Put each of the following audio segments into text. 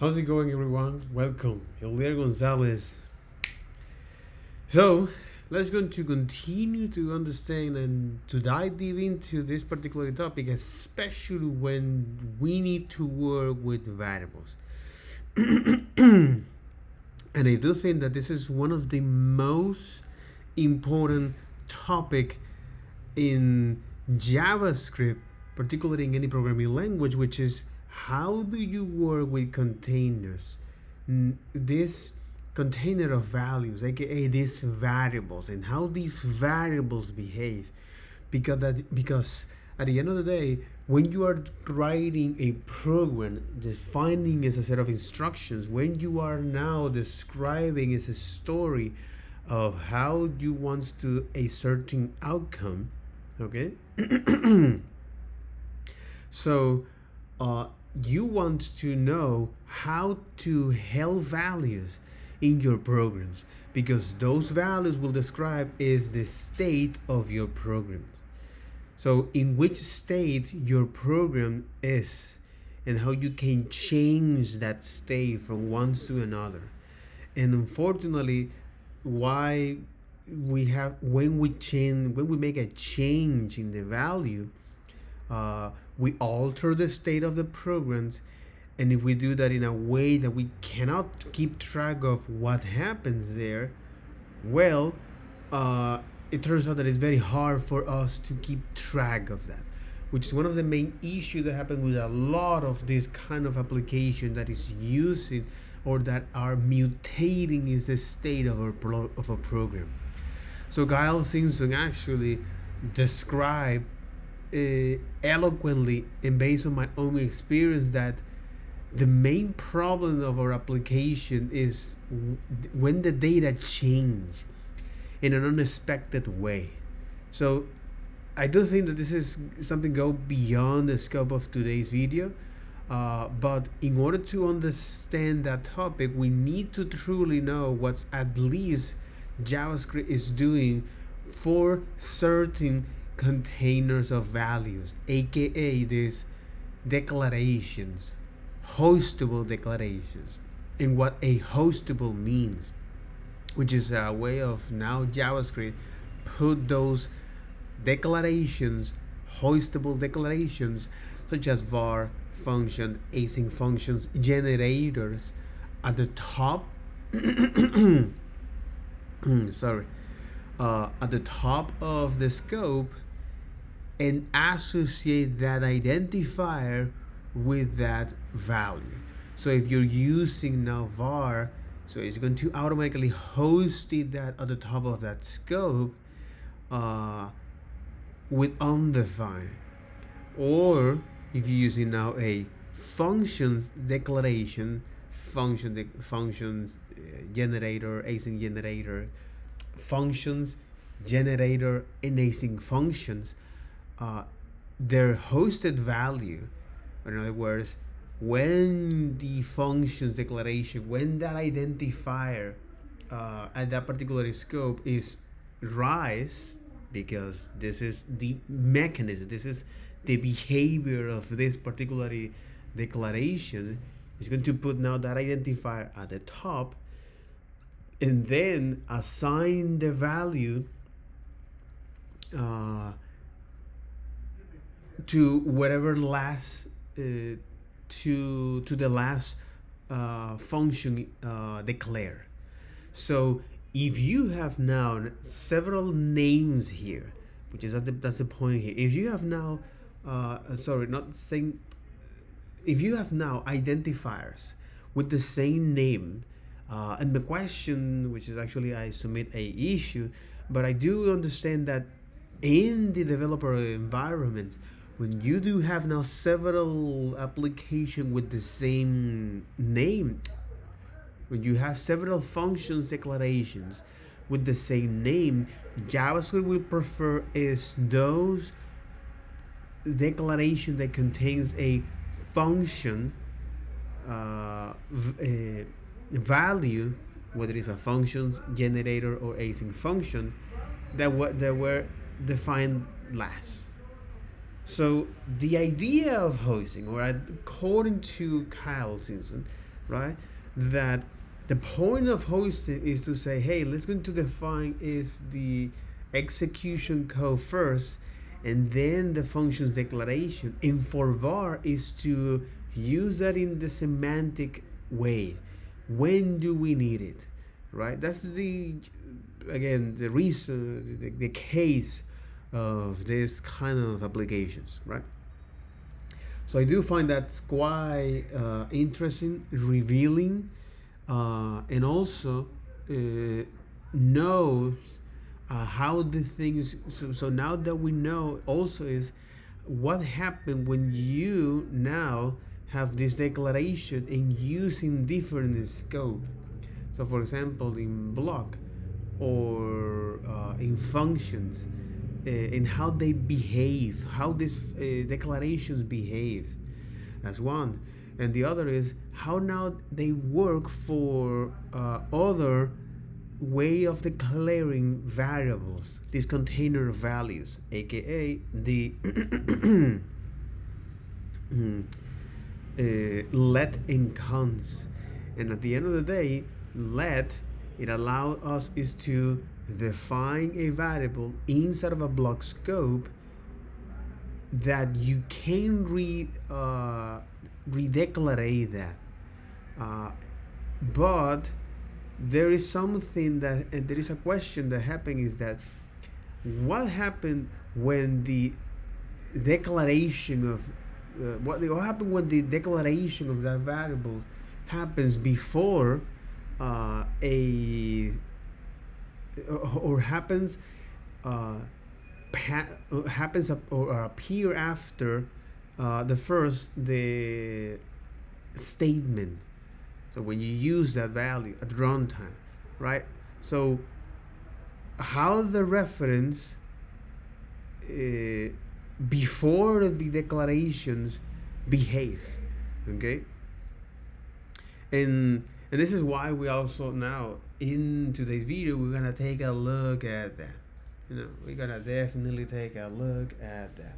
How's it going, everyone? Welcome, Eulier Gonzalez. So, let's going to continue to understand and to dive deep into this particular topic, especially when we need to work with variables. And I do think that this is one of the most important topic in JavaScript, particularly in any programming language, which is how do you work with containers? This container of values, aka these variables, and how these variables behave. Because at the end of the day, when you are writing a program, defining is a set of instructions. When you are now describing is a story of how you want to a certain outcome, okay? So you want to know how to held values in your programs, because those values will describe is the state of your program. So in which state your program is and how you can change that state from one to another. And unfortunately, why we have when we make a change in the value, we alter the state of the programs, and if we do that in a way that we cannot keep track of what happens there, well, it turns out that it's very hard for us to keep track of that, which is one of the main issues that happen with a lot of this kind of application that is using or that are mutating is the state of a program. So Kyle Simpson actually described eloquently and based on my own experience that the main problem of our application is when the data change in an unexpected way. So I do think that this is something go beyond the scope of today's video, but in order to understand that topic, we need to truly know what's at least JavaScript is doing for certain containers of values, aka these declarations, hostable declarations, and what a hostable means, which is a way of now JavaScript put those declarations, hostable declarations, such as var function, async functions, generators at the top at the top of the scope, and associate that identifier with that value. So if you're using now var, so it's going to automatically host it that at the top of that scope with undefined. Or if you're using now a functions declaration, functions generator, async generator, functions generator, and async functions, their hosted value, in other words, when the functions declaration, when that identifier at that particular scope is rise, because this is the mechanism, this is the behavior of this particular declaration, is going to put now that identifier at the top and then assign the value to whatever last to the last function declare. So if you have now several names here, which is that's the point here. If you have now if you have now identifiers with the same name, and the question, which is actually I submit a issue, but I do understand that in the developer environment, when you do have now several applications with the same name, when you have several functions declarations with the same name, JavaScript will prefer is those declaration that contains a function value, whether it's a functions generator or async function, that were defined last. So the idea of hosting, or according to Kyle Simpson, right? That the point of hosting is to say, hey, let's going to define is the execution code first, and then the function's declaration. And for var is to use that in the semantic way. When do we need it, right? That's the, again, the reason, the case of this kind of applications, right? So I do find that's quite interesting, revealing, and also know how the things. So now that we know, also is what happened when you now have this declaration and using different scope. So for example, in block or in functions, and how they behave, how these declarations behave. That's one. And the other is how now they work for other way of declaring variables, these container values, aka the let and cons. And at the end of the day, let, it allows us is to define a variable inside of a block scope that you can redeclare that. But there is something that, and there is a question that happened, is that what happened when the declaration of what happened when the declaration of that variable happens before a or happens happens or appear after the statement. So when you use that value at runtime, right? So how the reference before the declarations behave, okay? And this is why we also now in today's video we're gonna take a look at that. You know, we're gonna definitely take a look at that.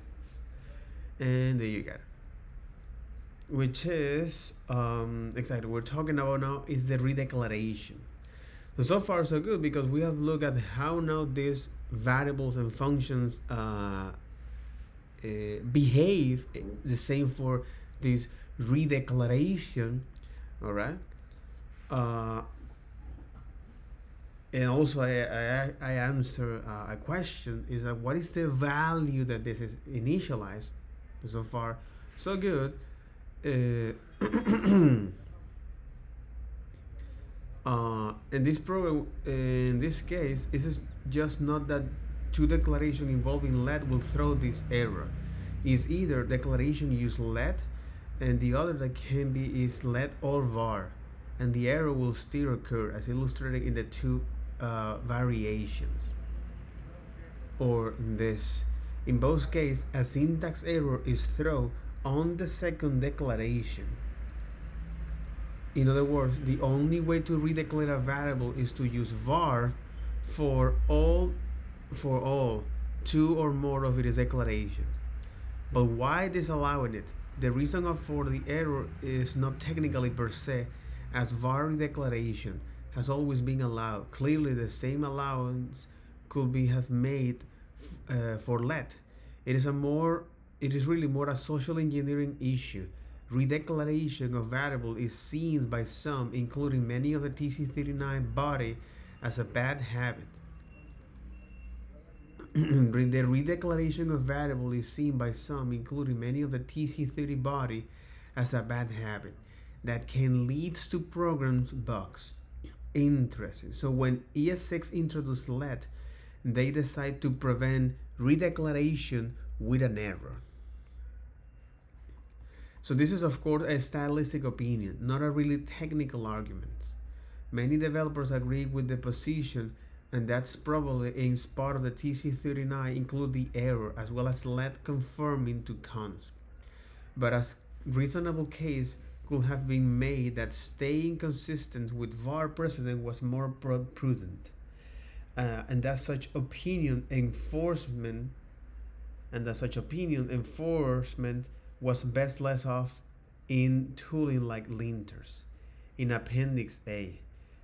And there you go. Which is exactly what we're talking about now is the redeclaration. So far so good, because we have looked at how now these variables and functions behave the same for this redeclaration. All right. And also I answer a question, is that what is the value that this is initialized. So far so good. In this program, in this case, it is just not that two declaration involving let will throw this error. Is either declaration use let, and the other that can be is let or var, and the error will still occur as illustrated in the two variations. Or this, in both cases, a syntax error is thrown on the second declaration. In other words, the only way to redeclare a variable is to use var for all two or more of its declaration. But why disallowing it? The reason for the error is not technically per se, as var redeclaration has always been allowed. Clearly, the same allowance could be have made for let. It is really more a social engineering issue. Redeclaration of variable is seen by some, including many of the TC39 body, as a bad habit. The redeclaration of variable is seen by some, including many of the TC30 body, as a bad habit that can lead to programs bugs. Interesting. So when ES6 introduced let, they decide to prevent redeclaration with an error. So this is of course a stylistic opinion, not a really technical argument. Many developers agree with the position, and that's probably in part of the TC39 include the error as well as let confirming to cons. But as reasonable case could have been made that staying consistent with var precedent was more prudent. And that such opinion enforcement was best less off in tooling like linters. in Appendix A,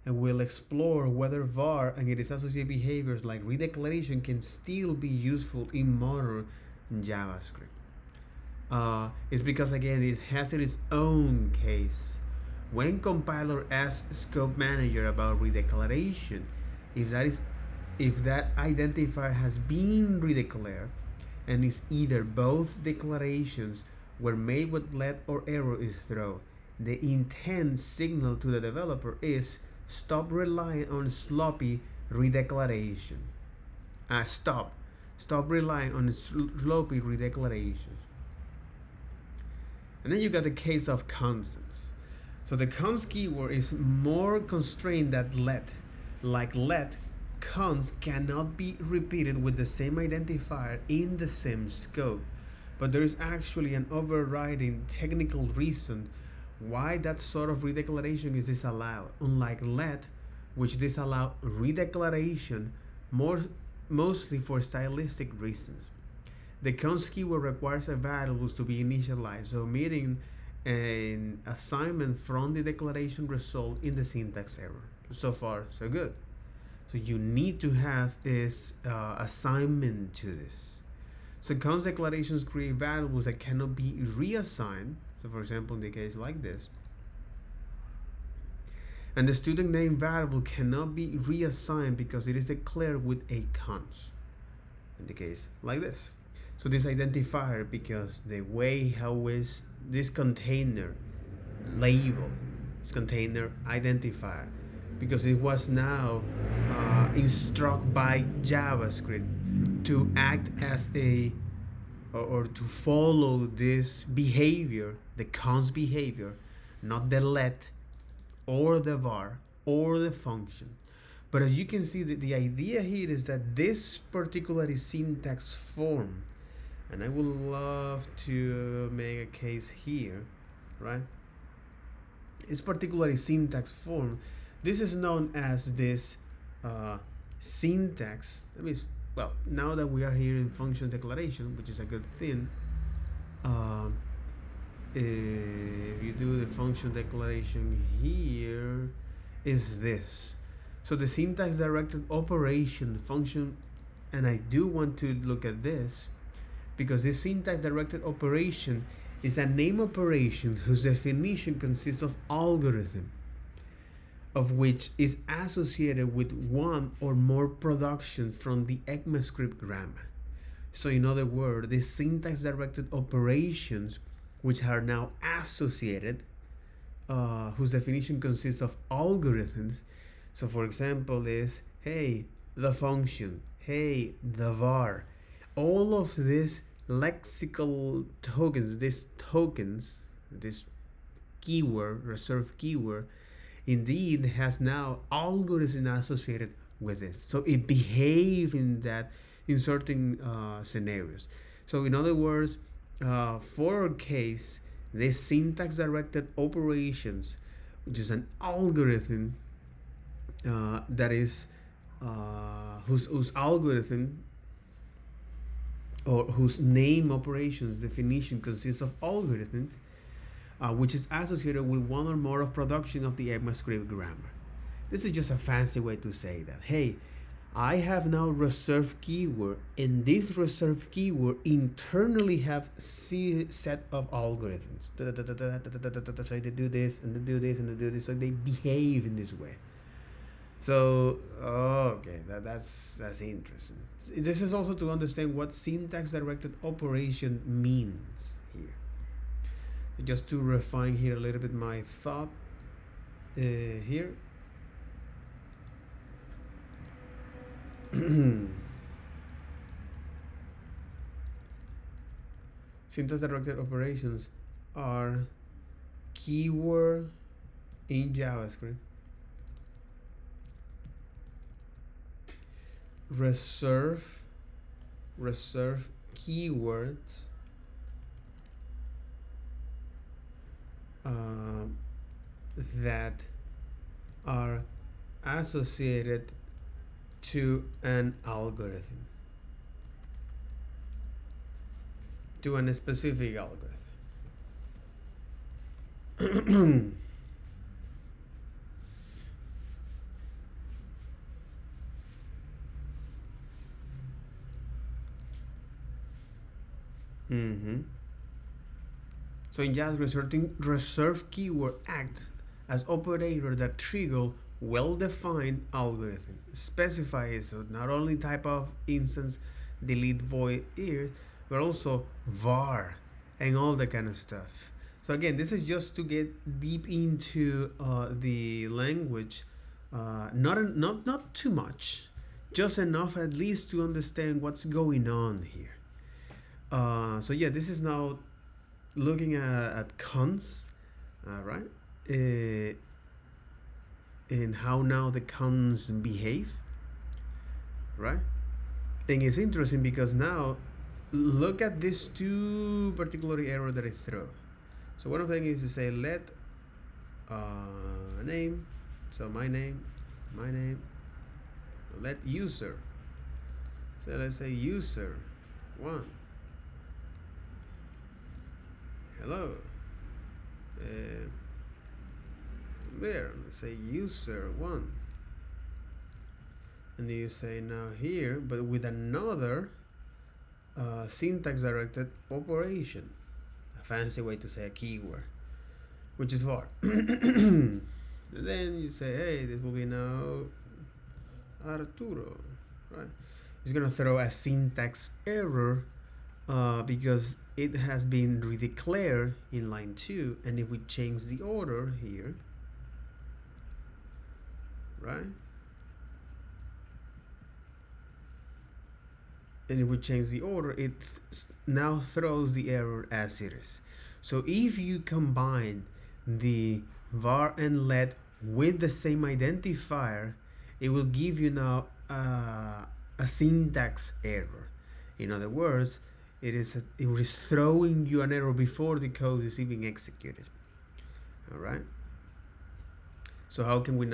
and we'll explore whether var and its associated behaviors like redeclaration can still be useful in modern JavaScript. It's because again it has its own case. When compiler asks scope manager about redeclaration, if that identifier has been redeclared and is either both declarations were made with let or error is thrown, the intent signal to the developer is stop relying on sloppy redeclaration. Stop relying on sloppy redeclarations. And then you got the case of constants. So the const keyword is more constrained than let. Like let, const cannot be repeated with the same identifier in the same scope. But there is actually an overriding technical reason why that sort of redeclaration is disallowed. Unlike let, which disallow redeclaration mostly for stylistic reasons. The const keyword requires a variables to be initialized, omitting an assignment from the declaration result in the syntax error. So far, so good. So you need to have this assignment to this. So const declarations create variables that cannot be reassigned. So for example, in the case like this, and the student name variable cannot be reassigned because it is declared with a const. In the case like this. So this identifier, because the way how is this container label, this container identifier, because it was now instructed by JavaScript to act as a or to follow this behavior, the const behavior, not the let or the var or the function. But as you can see, the idea here is that this particular syntax form, and I would love to make a case here, right? It's particularly syntax form. This is known as this syntax. That means, well, now that we are here in function declaration, which is a good thing, if you do the function declaration here, is this. So the syntax directed operation function, and I do want to look at this, because this syntax directed operation is a name operation whose definition consists of algorithm, of which is associated with one or more productions from the ECMAScript grammar. So in other words, the syntax directed operations which are now associated, whose definition consists of algorithms. So for example is, hey, the function, hey, the var. All of these lexical tokens, this keyword, reserved keyword, indeed has now algorithm associated with it. So it behaves in certain scenarios. So in other words, for our case, this syntax directed operations, which is an algorithm that is whose algorithm or whose name operations definition consists of algorithm, which is associated with one or more of production of the ECMAScript grammar. This is just a fancy way to say that, hey, I have now reserved keyword, and this reserved keyword internally have set of algorithms. So they do this and they do this and they do this, so they behave in this way. So okay, that's interesting. This is also to understand what syntax directed operation means here. So just to refine here a little bit my thought here. Syntax directed operations are keyword in JavaScript, reserve keywords that are associated to an algorithm, to a specific algorithm. So in JavaScript, certain reserved keyword act as operator that trigger well-defined algorithm. Specify it, so not only type of instance, delete void here, but also var and all that kind of stuff. So again, this is just to get deep into the language, not too much, just enough at least to understand what's going on here. So yeah, this is now looking at cons, right? And how now the cons behave, right? And it's interesting because now look at these two particular error that I throw. So one of them is to say let name, so my name, let user. So let's say user one. Hello. There, let's say user one. And you say now here, but with another syntax directed operation, a fancy way to say a keyword, which is var. And then you say, hey, this will be now Arturo, right? It's gonna throw a syntax error because it has been redeclared in line 2, and if we change the order here, right? And if we change the order, it now throws the error as it is. So if you combine the var and let with the same identifier, it will give you now a syntax error. In other words, it is throwing you an error before the code is even executed. All right. So how can we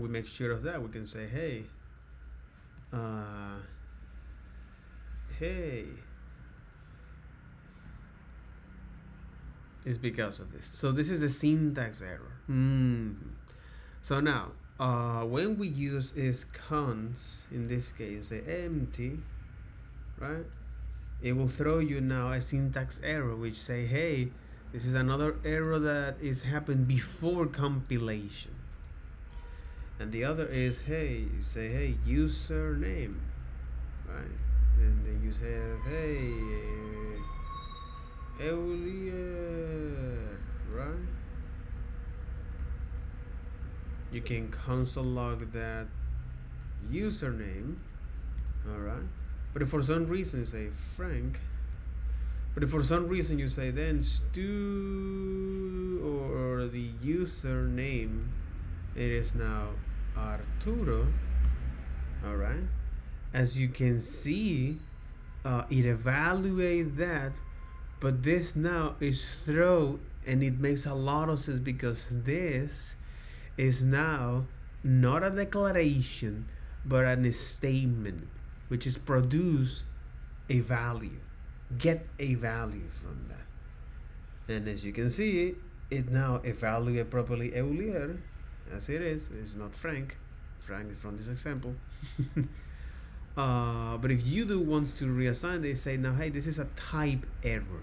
make sure of that? We can say, hey, it's because of this. So this is a syntax error. So now, when we use is cons, in this case, say empty, right? It will throw you now a syntax error, which say, hey, this is another error that is happened before compilation. And the other is, hey, you say, hey, username, right? And then you say, hey, Eulier, right? You can console log that username, all right? But if for some reason you say Frank, but if for some reason you say then or the username, it is now Arturo, all right? As you can see, it evaluates that, but this now is throw, and it makes a lot of sense because this is now not a declaration but a statement, which is produce a value, get a value from that. And as you can see, it now evaluate properly Eulier as it is. It's not Frank. Frank is from this example. But if you do wants to reassign, they say now, hey, this is a type error.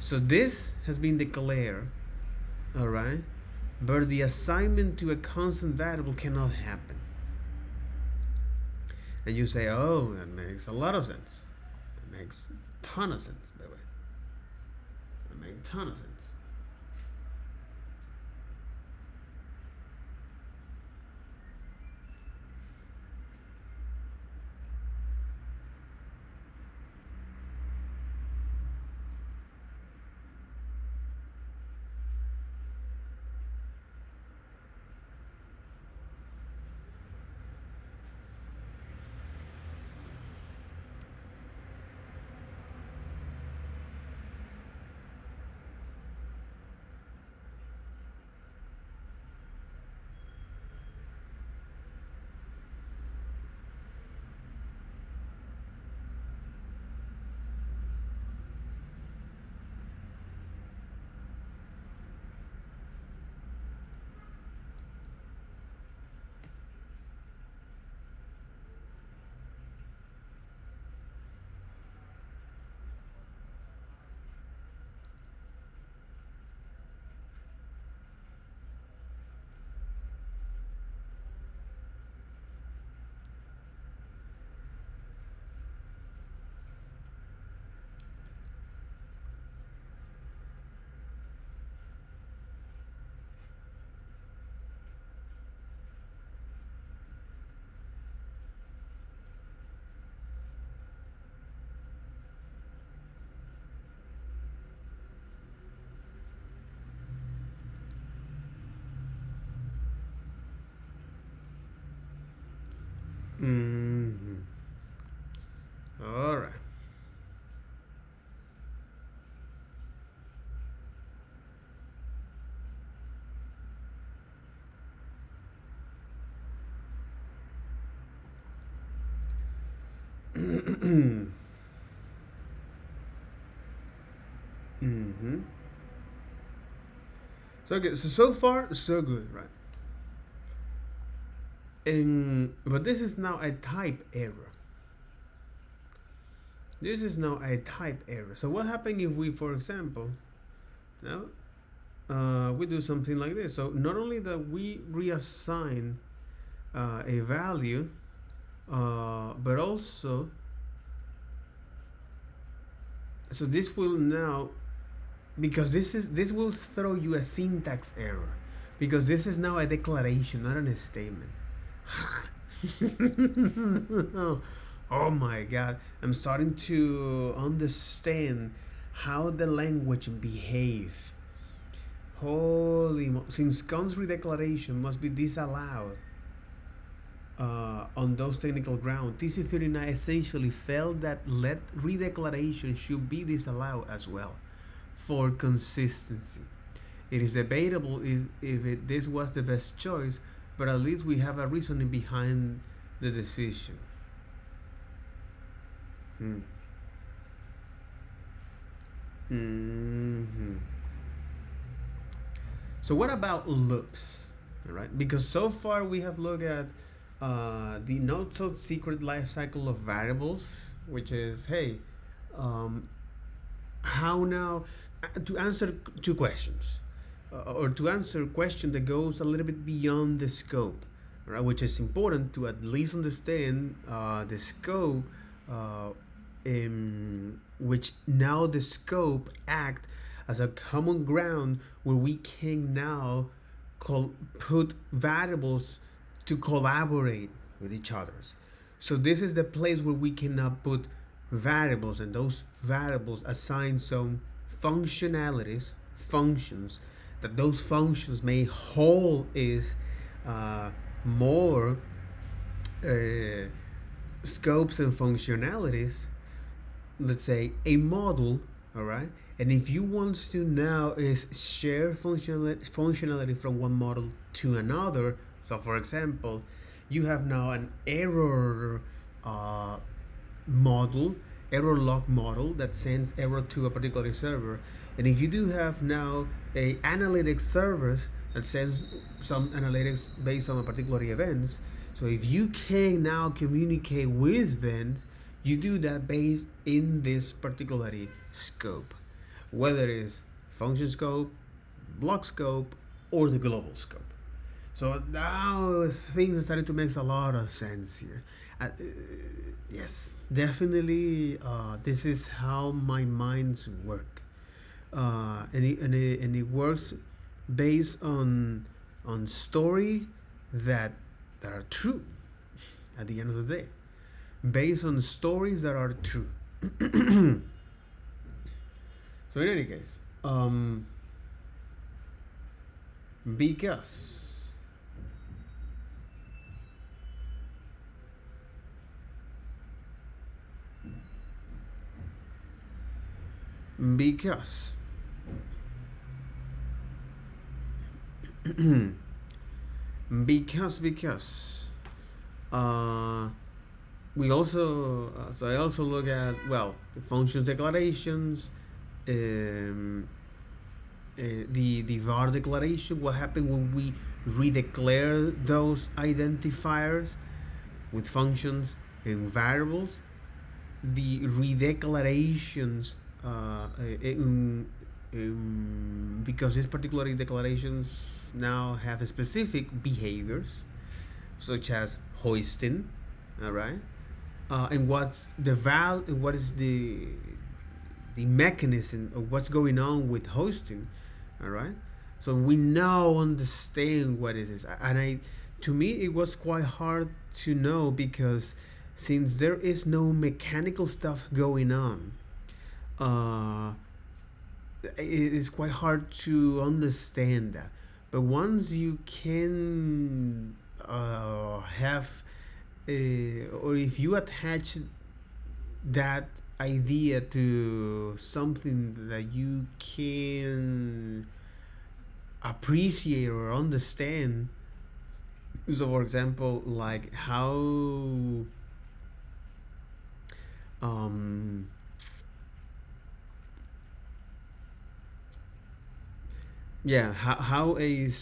So this has been declared, all right, but the assignment to a constant variable cannot happen. And you say, oh, that makes a lot of sense. It makes a ton of sense, by the way. It makes a ton of sense. Mm-hmm. So okay, so far so good, right? And but this is now a type error. This is now a type error. So what happens if we, for example, now we do something like this? So not only that we reassign a value, but also, so this will now, because this will throw you a syntax error, because this is now a declaration, not a statement. Oh my god, I'm starting to understand how the language behave. Since country declaration must be disallowed on those technical grounds, TC39 essentially felt that let redeclaration should be disallowed as well for consistency. It is debatable if this was the best choice, but at least we have a reasoning behind the decision. Mm-hmm. So what about loops? All right, because so far we have looked at the not so secret life cycle of variables, which is, hey, how now to answer two questions, or to answer a question that goes a little bit beyond the scope, right? Which is important to at least understand the scope, in which now the scope act as a common ground where we can now put variables to collaborate with each others. So this is the place where we can now put variables, and those variables assign some functions, that those functions may hold is more scopes and functionalities. Let's say a model, all right, and if you want to now is share functionality from one model to another. So for example, you have now an error model, error log model that sends error to a particular server, and if you do have now a analytics service that sends some analytics based on a particular events, so if you can now communicate with them, you do that based in this particular scope, whether it is function scope, block scope, or the global scope. So now things are starting to make a lot of sense here. Yes, definitely. This is how my minds work, and it works based on story that are true. At the end of the day, based on stories that are true. So in any case, because because because we also so I also look at, well, the functions declarations, the var declaration, what happened when we redeclare those identifiers with functions and variables, the redeclarations, because these particular declarations now have specific behaviors such as hoisting, all right, and what's the what is the mechanism of what's going on with hosting, all right. So we now understand what it is, and to me it was quite hard to know, because since there is no mechanical stuff going on, it is quite hard to understand that. But once you can have, or if you attach that idea to something that you can appreciate or understand, so for example, like how um, yeah, how you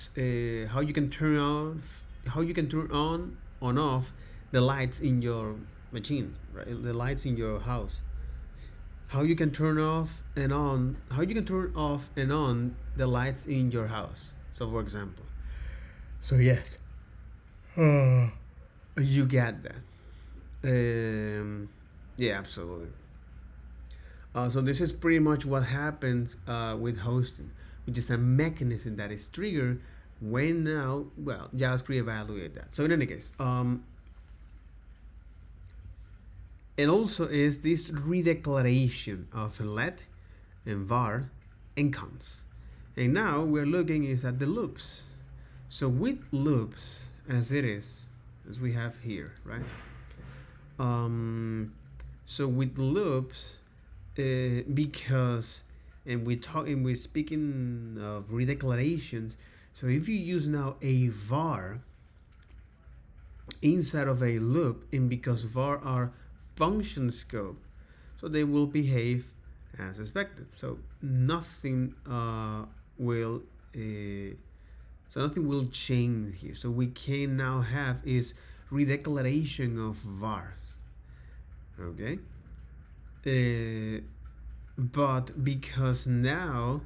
can turn off, how you can turn on off the lights in your machine, right? The lights in your house. How you can turn off and on, how you can turn off and on the lights in your house. So for example, so yes, you get that. Yeah, absolutely. So this is pretty much what happens with hosting, which is a mechanism that is triggered when now, well, JavaScript evaluate that. So in any case, it also is this redeclaration of let and var and cons. And now we're looking is at the loops. So with loops, as it is, as we have here, right? So with loops, because and we're speaking of redeclarations. So if you use now a var inside of a loop, and because var are function scope, so they will behave as expected. So nothing will so nothing will change here. So we can now have is redeclaration of vars. Okay. But because now,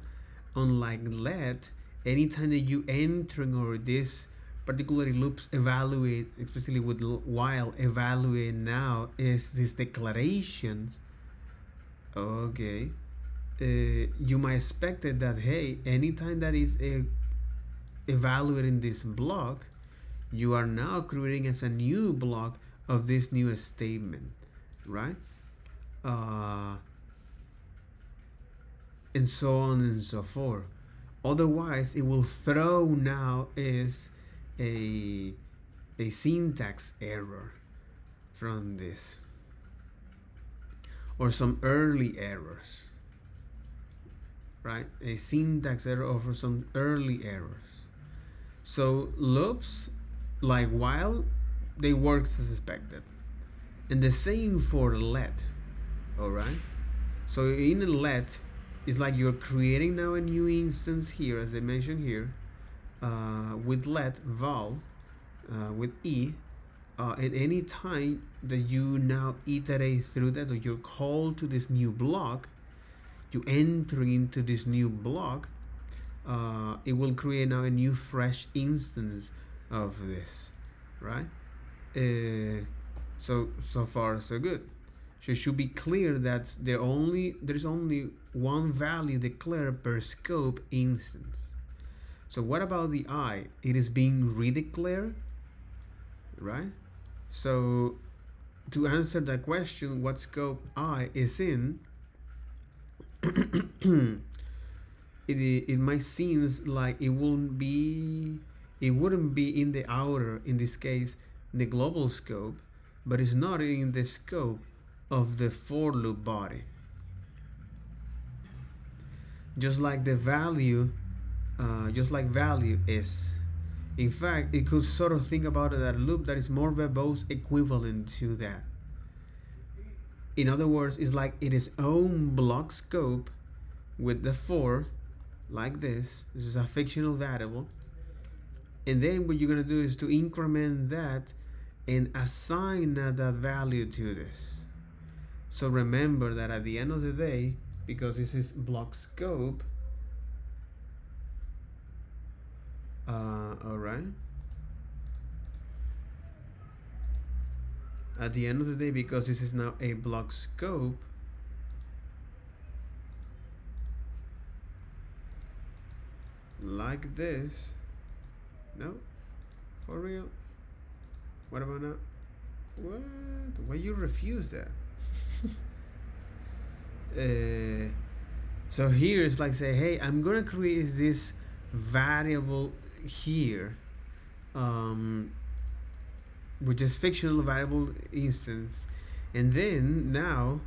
unlike let, anytime that you entering or this particularly loops evaluate, especially with while evaluate now is these declarations. Okay, you might expect it that hey, anytime that is evaluating this block, you are now creating as a new block of this new statement, right? Uh, and so on and so forth. Otherwise, it will throw now is a a syntax error from this or some early errors, right? A syntax error or some early errors. So loops, like while, they work as expected, and the same for let. All right. So in a let, it's like you're creating now a new instance here, as I mentioned here, with let val, with e, at any time that you now iterate through that, or you're called to this new block, you enter into this new block, it will create now a new fresh instance of this, right? So far so good. So it should be clear that there's only one value declared per scope instance. So what about the I? It is being redeclared, right? So to answer that question, what scope I is in, it might seems like it wouldn't be in the outer, in this case the global scope, but it's not in the scope of the for loop body. Just like the value, just like value is. In fact, it could sort of think about it that loop that is more verbose equivalent to that. In other words, it's like it is own block scope with the for, like this. This is a fictional variable. And then what you're going to do is to increment that and assign that value to this. So remember that at the end of the day, because this is block scope, all right. At the end of the day, because this is now a block scope, like this. No, for real. What about now? What? Why you refuse that? So here it's like say, hey, I'm gonna create this variable here, which is fictional variable instance, and then now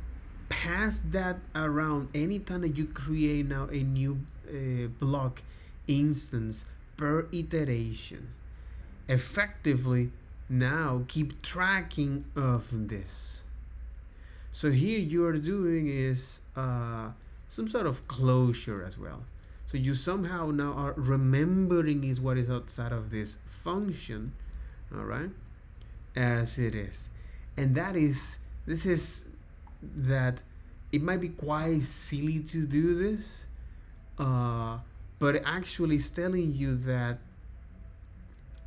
pass that around anytime that you create now a new block instance per iteration. Effectively now keep tracking of this. So here you are doing is some sort of closure as well. So you somehow now are remembering is what is outside of this function, all right, as it is. And this is that it might be quite silly to do this, but actually it's telling you that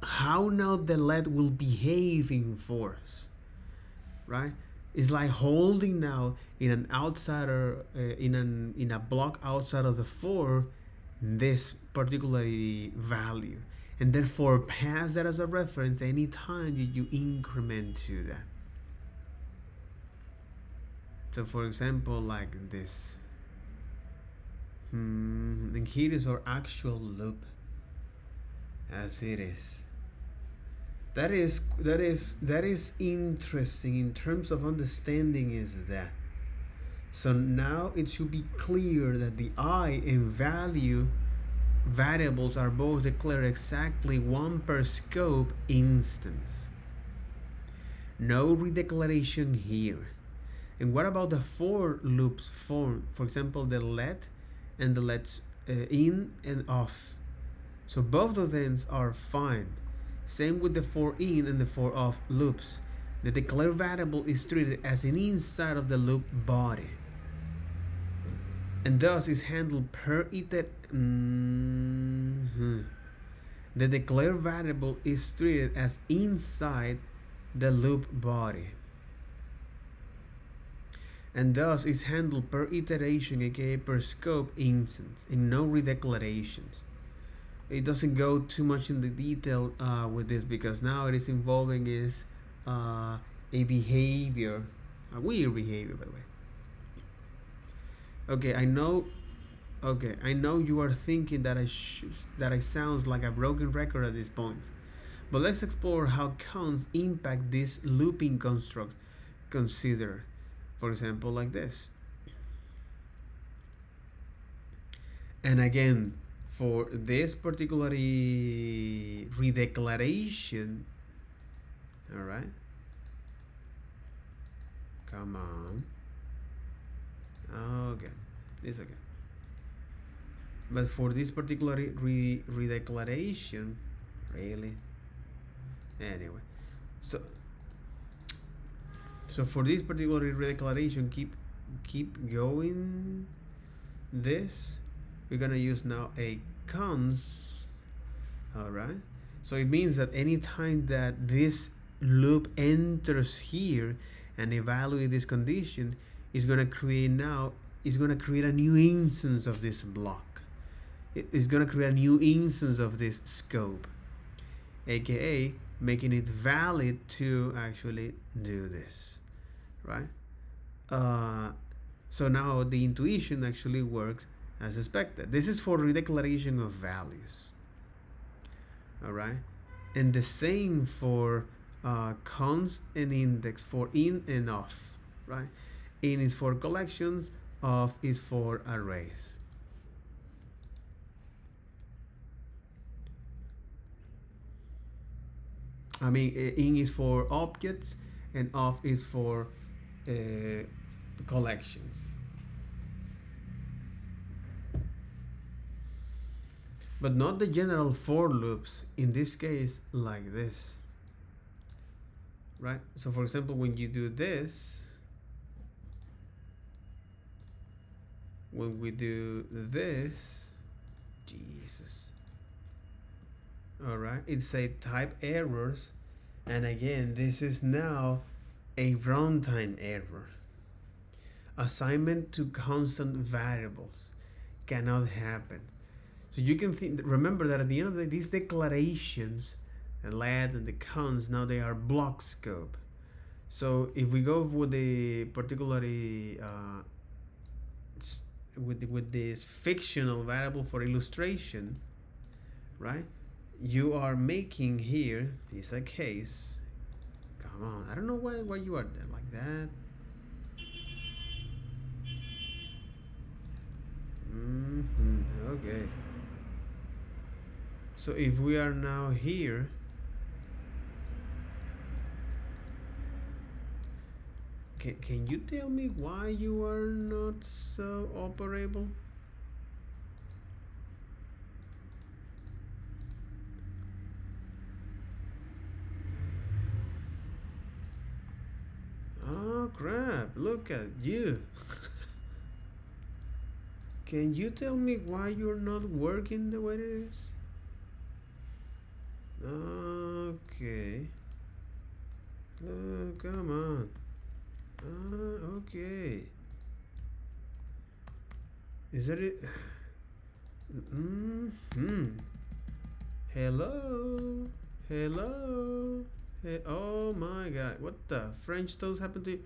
how now the let will behave in force, right? It's like holding now in an outsider in a block outside of the for this particular value, and therefore pass that as a reference anytime that you increment to that. So for example, like this. And here is our actual loop as it is. That is interesting in terms of understanding is that. So now it should be clear that the I and value variables are both declared exactly one per scope instance. No redeclaration here. And what about the for loops form? For example, the let and the let in and off. So both of them are fine. Same with the for in and the for off loops. The declared variable is treated as an inside of the loop body, and thus is handled per iteration. The declared variable is treated as inside the loop body, and thus is handled per iteration, aka per scope instance, and no redeclarations. It doesn't go too much in the detail with this, because now it is involving is a behavior, a weird behavior, by the way. Okay, I know you are thinking that I sounds like a broken record at this point, but let's explore how counts impact this looping construct. Consider, for example, like this. And again, for this particular redeclaration, all right, come on, okay, this again. But for this particular redeclaration, really, anyway, so for this particular redeclaration, keep going. This we're gonna use now a cons, all right. So it means that anytime that this loop enters here and evaluate this condition, is gonna create a new instance of this block. It is gonna create a new instance of this scope, aka making it valid to actually do this, right? So now the intuition actually works as expected. This is for redeclaration of values, all right, and the same for cons and index, for in and off, right? In is for collections, off is for arrays. I mean, in is for objects and off is for collections. But not the general for loops, in this case like this, right? So for example, when you do this, when we do this, Jesus, all right, it's a type errors, and again, this is now a runtime error. Assignment to constant variables cannot happen. So you can remember that at the end of the day, these declarations, the let and the cons, now they are block scope. So if we go with the particularly with this fictional variable for illustration, right? You are making here is a case. Come on, I don't know why you are there like that. Okay. So if we are now here, can you tell me why you are not so operable? Oh crap, look at you. Can you tell me why you're not working the way it is? Okay. Come on. Okay. Is that it? Hello? Hello? Hey, oh my god. What the French toast happened to you?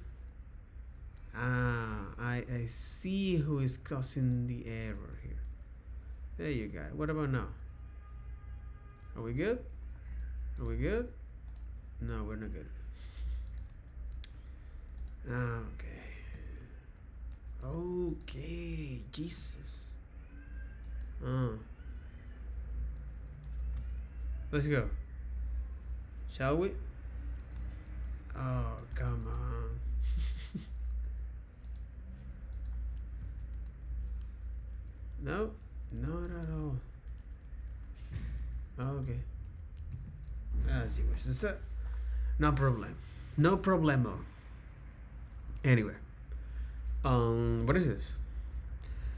I see who is causing the error here. There you go. What about now? Are we good? Are we good? No, we're not good. Okay. Okay. Jesus. Let's go. Shall we? Oh, come on. No, not at all. Okay. As you wish. So, no problem. No problemo. Anyway. What is this?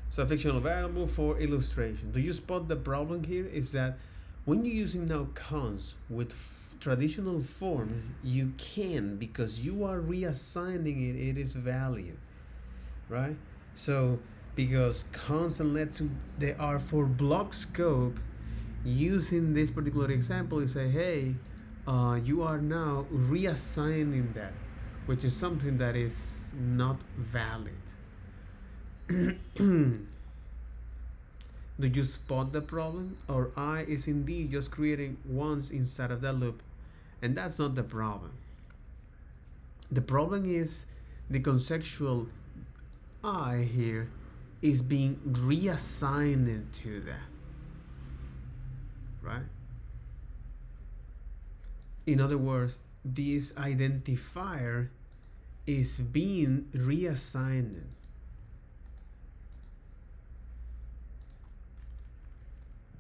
So a fictional variable for illustration. Do you spot the problem here? Is that when you're using now cons with traditional forms, you can, because you are reassigning it its value, right? So because cons and lets, they are for block scope, using this particular example, you say, hey, you are now reassigning that, which is something that is not valid. Do you spot the problem? Or I is indeed just creating once inside of that loop, and that's not the problem. The problem is the conceptual I here is being reassigned to that, right? In other words, this identifier is being reassigned.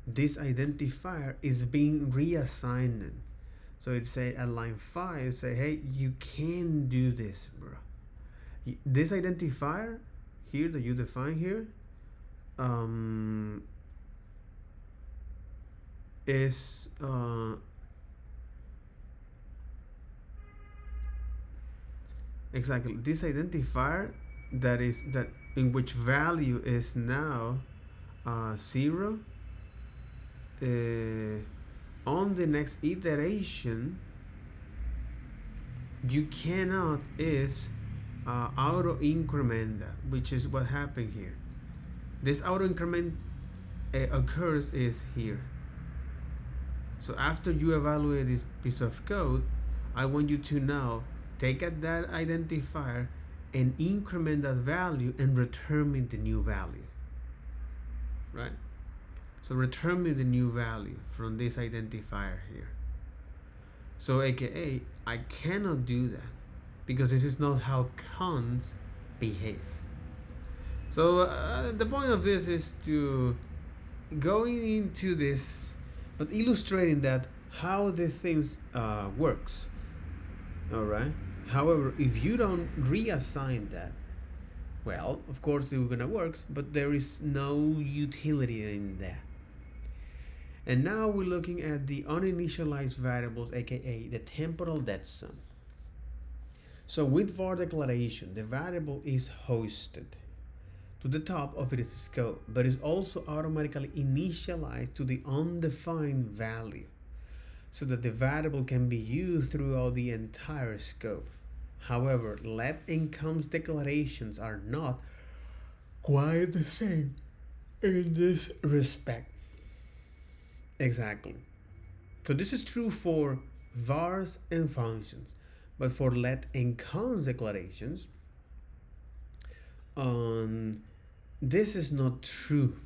This identifier is being reassigned. So it say at line 5, say, hey, you can do this, bro. This identifier here that you define here is exactly this identifier that is that in which value is now 0. On the next iteration, you cannot is auto increment that, which is what happened here. This auto increment occurs is here. So after you evaluate this piece of code, I want you to now take at that identifier and increment that value and return me the new value, right? So return me the new value from this identifier here. So aka I cannot do that because this is not how cons behave. So the point of this is to going into this, but illustrating that how the things works. All right. However, if you don't reassign that, well, of course it's gonna work, but there is no utility in that. And now we're looking at the uninitialized variables, aka the temporal dead zone. So with var declaration, the variable is hosted to the top of its scope, but is also automatically initialized to the undefined value, so that the variable can be used throughout the entire scope. However, let and cons declarations are not quite the same in this respect. Exactly. So this is true for vars and functions, but for let and cons declarations, this is not true.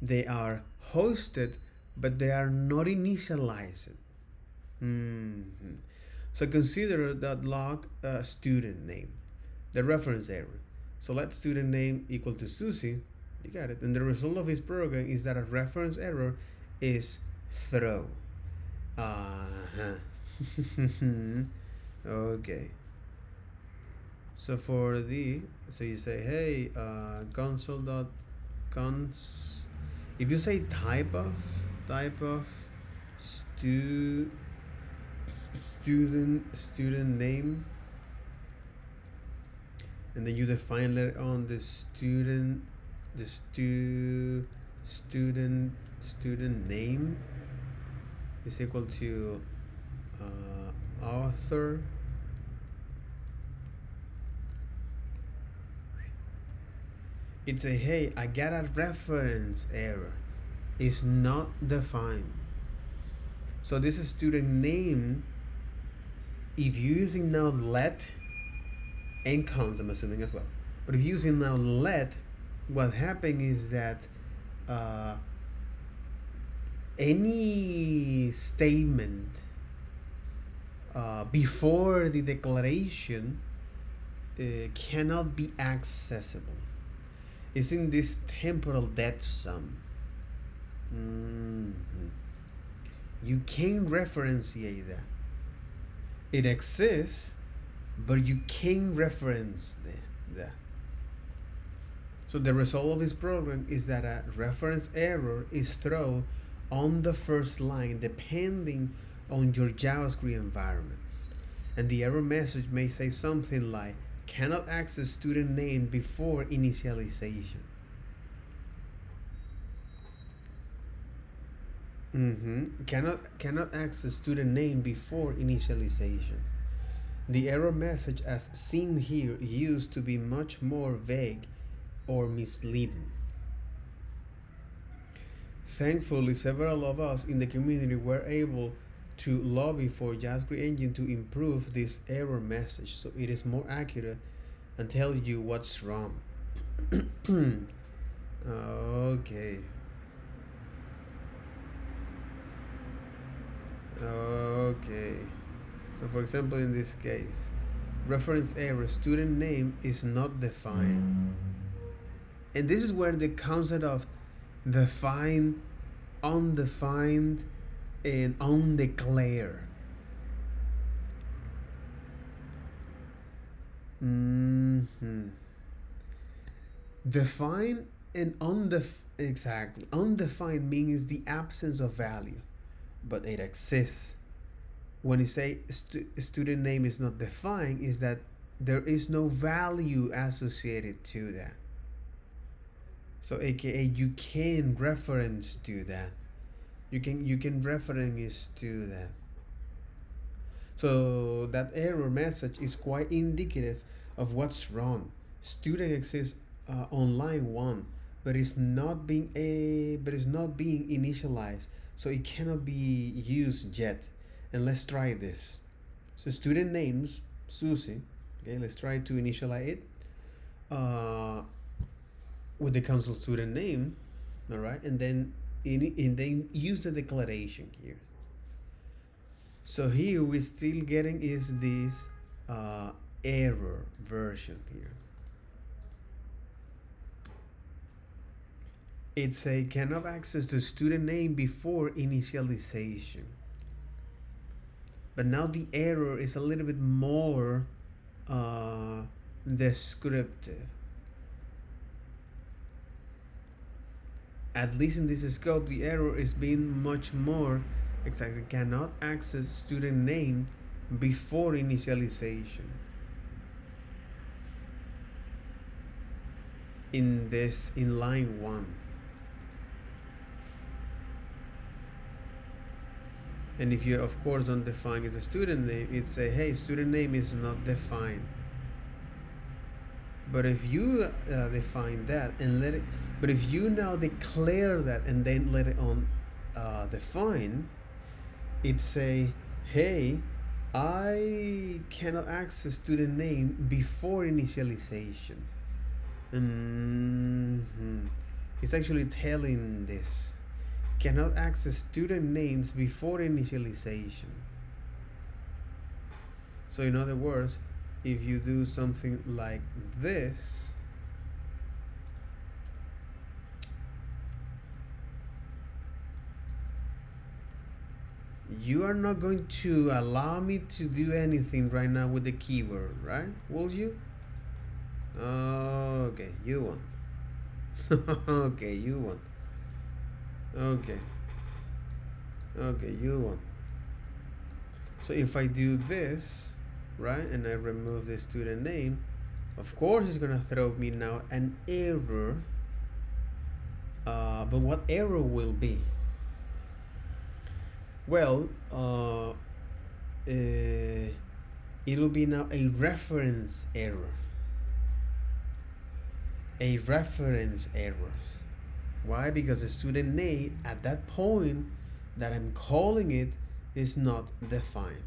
They are hosted, but they are not initialized. So consider that log student name, the reference error. So let student name equal to Susie. You got it. And the result of this program is that a reference error is throw. Okay. So for the, so you say, hey, console.cons. If you say type of stu student name, and then you define later on the student student name is equal to author it's a hey, I got a reference error, is not defined. So this is student name. If you're using now let and cons, I'm assuming as well, but if you're using now let, what happened is that any statement before the declaration cannot be accessible. It's in this temporal dead sum. You can't referentiate that. It exists, but you can't reference that. So the result of this program is that a reference error is thrown on the first line depending on your JavaScript environment. And the error message may say something like, cannot access student name before initialization. Cannot access student name before initialization. The error message as seen here used to be much more vague or misleading. Thankfully, several of us in the community were able to lobby for JavaScript engine to improve this error message so it is more accurate and tell you what's wrong. Okay. So for example, in this case, reference error, student name is not defined. And this is where the concept of defined, undefined, and undeclared. Defined and exactly. Undefined means the absence of value, but it exists. When you say student name is not defined, is that there is no value associated to that. So aka you can reference to that. You can reference to that. So that error message is quite indicative of what's wrong. Student exists on line 1, but it's not being initialized, so it cannot be used yet. And let's try this. So student names Susie. Okay, let's try to initialize it with the console student name. All right, and then use the declaration here. So here we're still getting is this error version here. It's a cannot access the student name before initialization. But now the error is a little bit more descriptive. At least in this scope, the error is being much more exactly. Cannot access student name before initialization. In line 1. And if you of course don't define it as student name, it say, hey, student name is not defined. But if you define that and let it, but if you now declare that and then let it on define, it say, hey, I cannot access student name before initialization. It's actually telling this. Cannot access student names before initialization. So in other words, if you do something like this, you are not going to allow me to do anything right now with the keyword, right? Will you? Okay, you won. Okay, you won. Okay. Okay, you won. So if I do this, right, and I remove the student name, of course it's gonna throw me now an error. But what error will be? Well, it'll be now a reference error. A reference error. Why? Because the student name at that point that I'm calling it is not defined.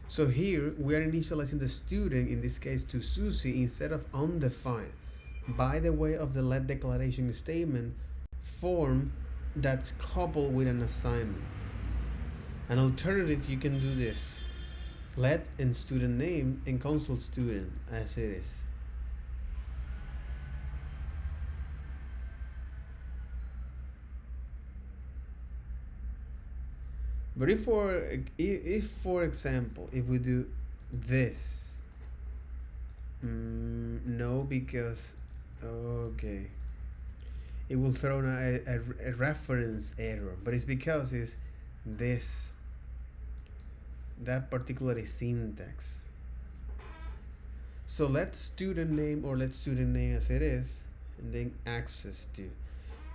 So here we are initializing the student, in this case to Susie, instead of undefined, by the way of the let declaration statement form that's coupled with an assignment. An alternative, you can do this: let and student name and console student as it is. But if for example, if we do this, no, because okay, it will throw a reference error, but it's because it's this, that particular syntax. So let student name, or let student name as it is, and then access to.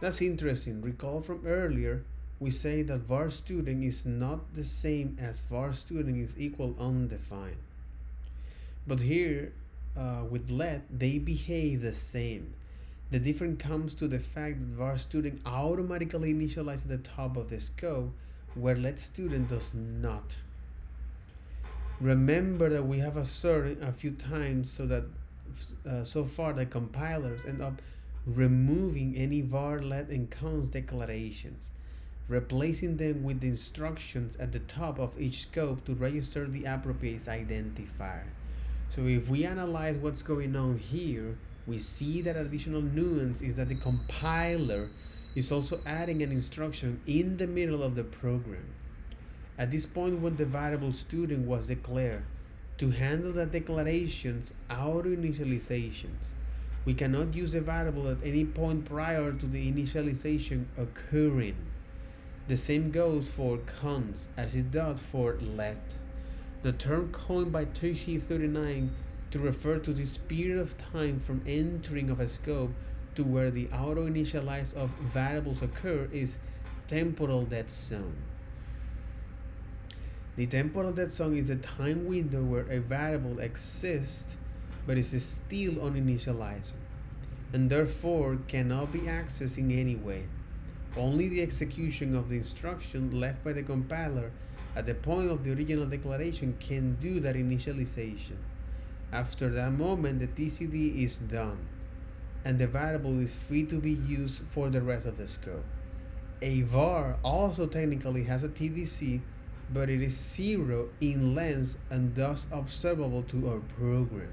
That's interesting. Recall from earlier, we say that var student is not the same as var student is equal undefined. But here, with let, they behave the same. The difference comes to the fact that var student automatically initializes at the top of the scope, where let student does not. Remember that we have asserted a few times so that so far the compilers end up removing any var, let, and const declarations, replacing them with the instructions at the top of each scope to register the appropriate identifier. So if we analyze what's going on here, we see that additional nuance is that the compiler is also adding an instruction in the middle of the program. At this point, when the variable student was declared, to handle the declarations auto initializations, we cannot use the variable at any point prior to the initialization occurring. The same goes for const as it does for let. The term coined by TC39 to refer to this period of time from entering of a scope to where the auto initialize of variables occur is temporal dead zone. The temporal dead zone is a time window where a variable exists but is still uninitialized and therefore cannot be accessed in any way. Only the execution of the instruction left by the compiler at the point of the original declaration can do that initialization. After that moment, the TCD is done, and the variable is free to be used for the rest of the scope. A var also technically has a TDC, but it is 0 in length and thus observable to our program.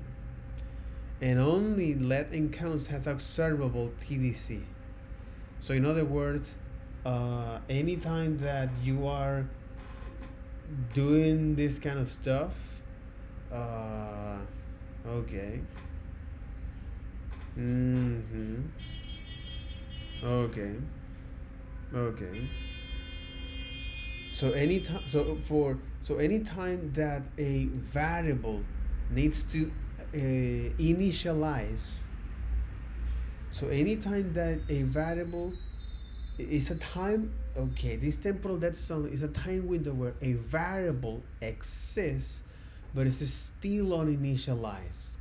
And only let and const has observable TDC. So in other words, anytime that you are doing this kind of stuff, okay. Okay. Okay. So anytime, anytime that a variable needs to initialize. So anytime that a variable is a time, okay, this temporal dead zone is a time window where a variable exists, but it's still uninitialized.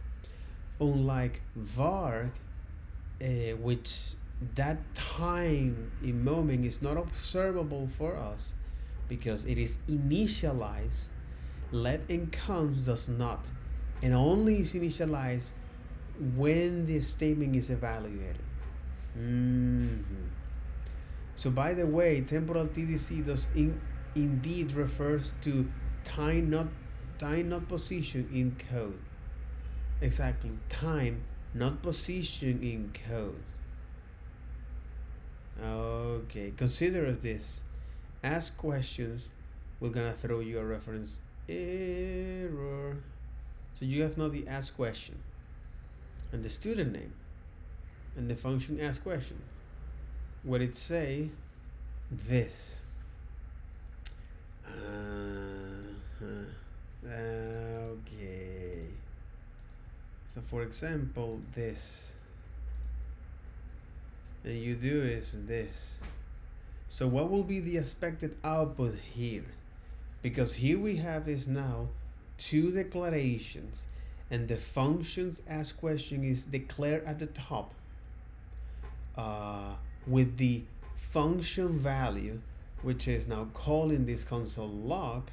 Unlike var, which that time in moment is not observable for us because it is initialized, let and const does not, and only is initialized when the statement is evaluated. So by the way, temporal TDC does indeed refers to time, not position in code. Exactly, time, not position in code. Okay, consider this. Ask questions. We're gonna throw you a reference error. So you have now the ask question and the student name and the function ask question. What it say? This. Okay. So for example, this. And you do is this. So what will be the expected output here? Because here we have is now two declarations, and the functions ask question is declared at the top with the function value, which is now calling this console log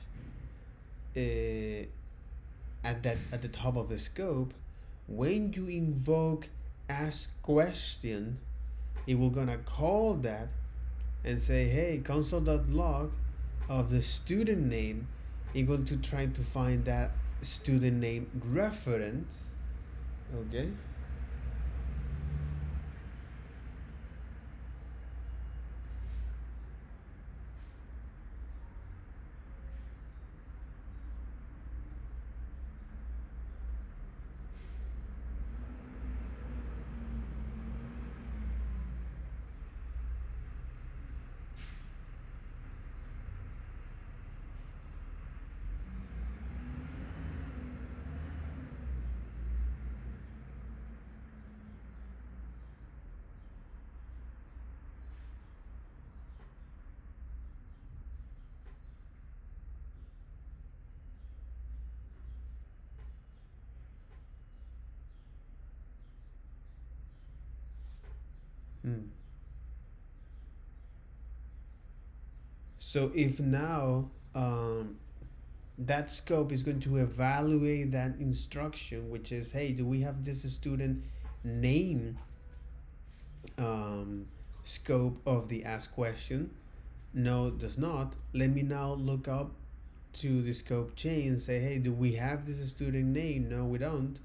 at the top of the scope. When you invoke ask question, it will gonna call that and say, hey, console.log of the student name. You're going to try to find that student name reference. Okay. So if now that scope is going to evaluate that instruction, which is, hey, do we have this student name scope of the ask question? No, it does not. Let me now look up to the scope chain and say, hey, do we have this student name? No, we don't.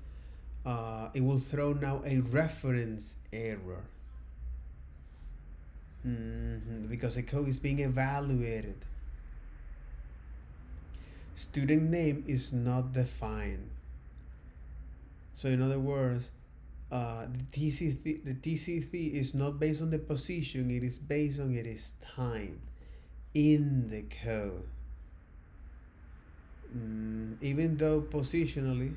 It will throw now a reference error. Because the code is being evaluated. Student name is not defined. So in other words, the TCC is not based on the position, it is based on its time in the code. Even though positionally,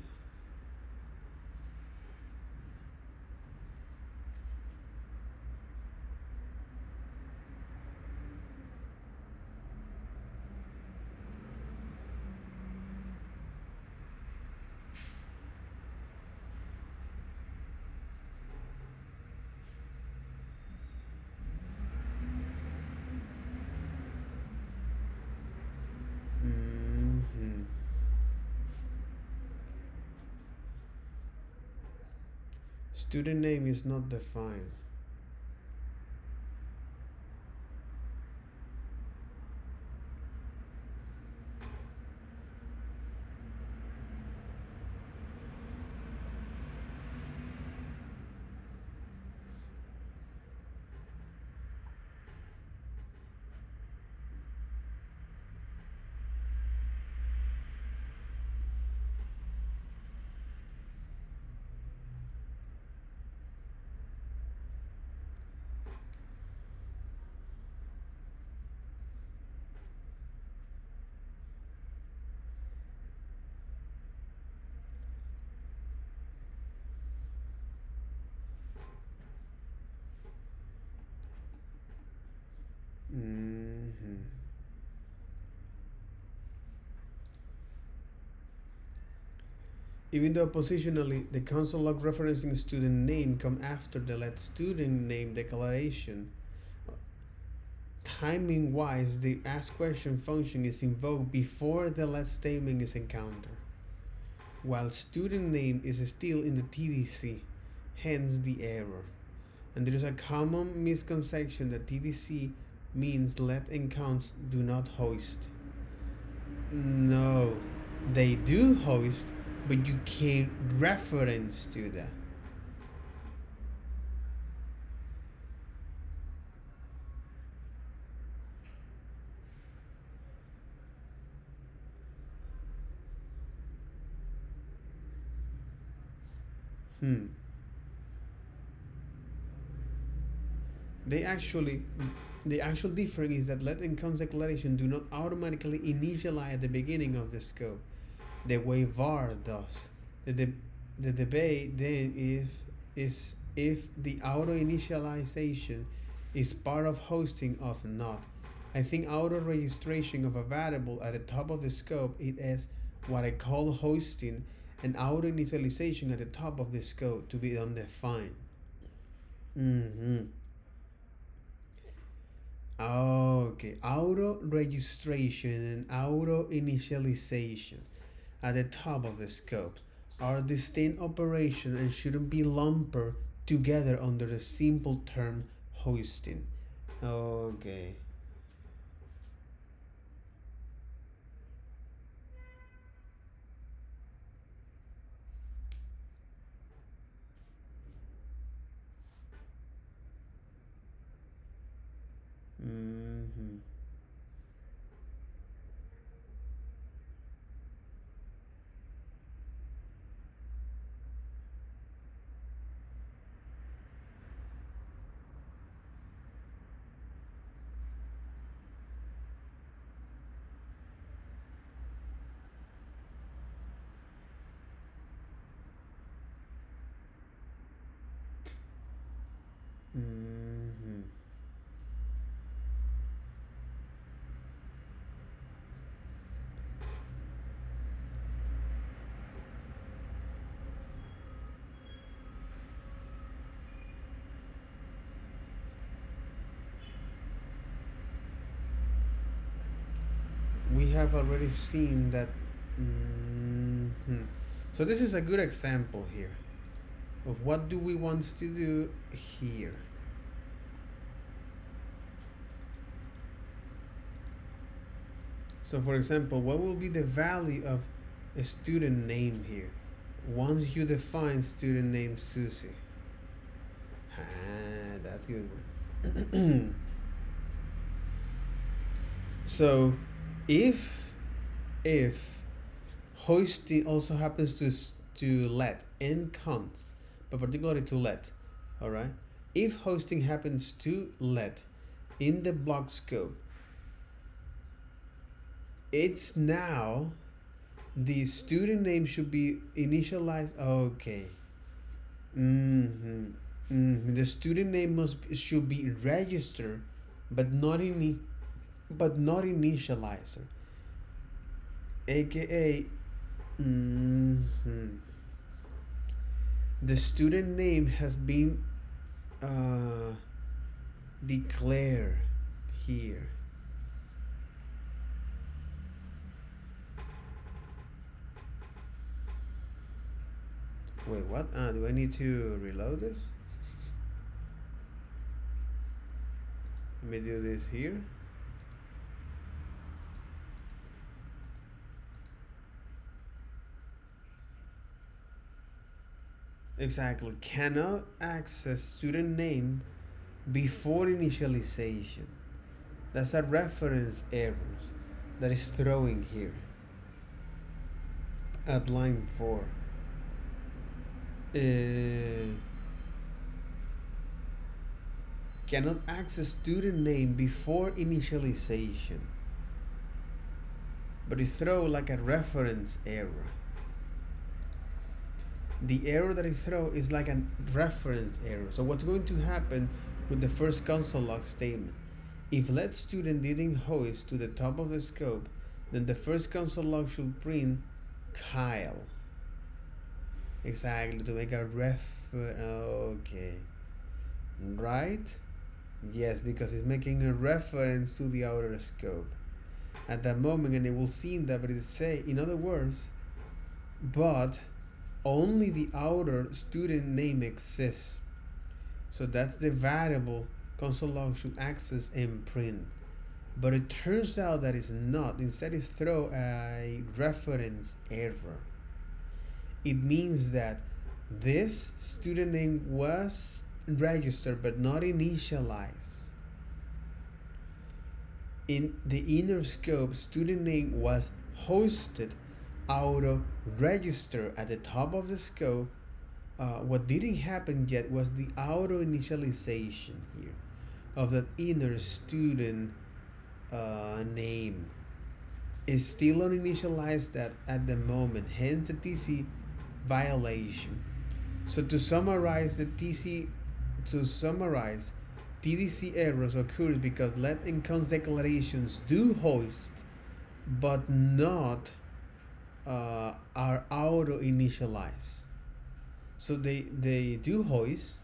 student name is not defined. Even though positionally the console log referencing student name come after the let student name declaration, timing wise the ask question function is invoked before the let statement is encountered, while student name is still in the TDC, hence the error. And there is a common misconception that TDC means let encounts do not host. No, they do host, but you can't reference to that. Hmm. They actually, the actual difference is that let encounts declaration do not automatically initialize at the beginning of the scope, the way var does. The debate then is if the auto initialization is part of hosting or not. I think auto registration of a variable at the top of the scope it is what I call hosting, and auto initialization at the top of the scope to be undefined. Mm-hmm. Okay, auto registration and auto initialization at the top of the scopes are distinct operations and shouldn't be lumped together under the simple term hosting. Okay. Mm-hmm. Mm-hmm. We have already seen that. Mm-hmm. So this is a good example here of what do we want to do here. So for example, what will be the value of a student name here once you define student name Susie? Ah, that's a good one. So if hosting also happens to let and counts, but particularly to let, all right. If hosting happens to let in the block scope, it's now the student name should be initialized. Okay. Mm-hmm. Mm-hmm. The student name should be registered, but not initializer, aka the student name has been uh, declared here. Wait, what? Do I need to reload this? Let me do this here. Exactly. Cannot access student name before initialization. That's a reference error that is throwing here at line 4. Cannot access student name before initialization, but it throw like a reference error. The error that it throw is like a reference error. So what's going to happen with the first console.log statement? If let student didn't host to the top of the scope, then the first console.log should print Kyle. Exactly, to make a okay. Right? Yes, because it's making a reference to the outer scope at that moment, and it will see that, but it say, in other words, but only the outer student name exists. So that's the variable console.log should access and print. But it turns out that it's not. Instead, it throw a reference error. It means that this student name was registered but not initialized. In the inner scope, student name was hosted auto register at the top of the scope. What didn't happen yet was the auto initialization here of that inner student name. Is still uninitialized at the moment, hence the TC violation. So to summarize, TDC errors occurs because let and const declarations do hoist, but not are auto initialized. So they do hoist,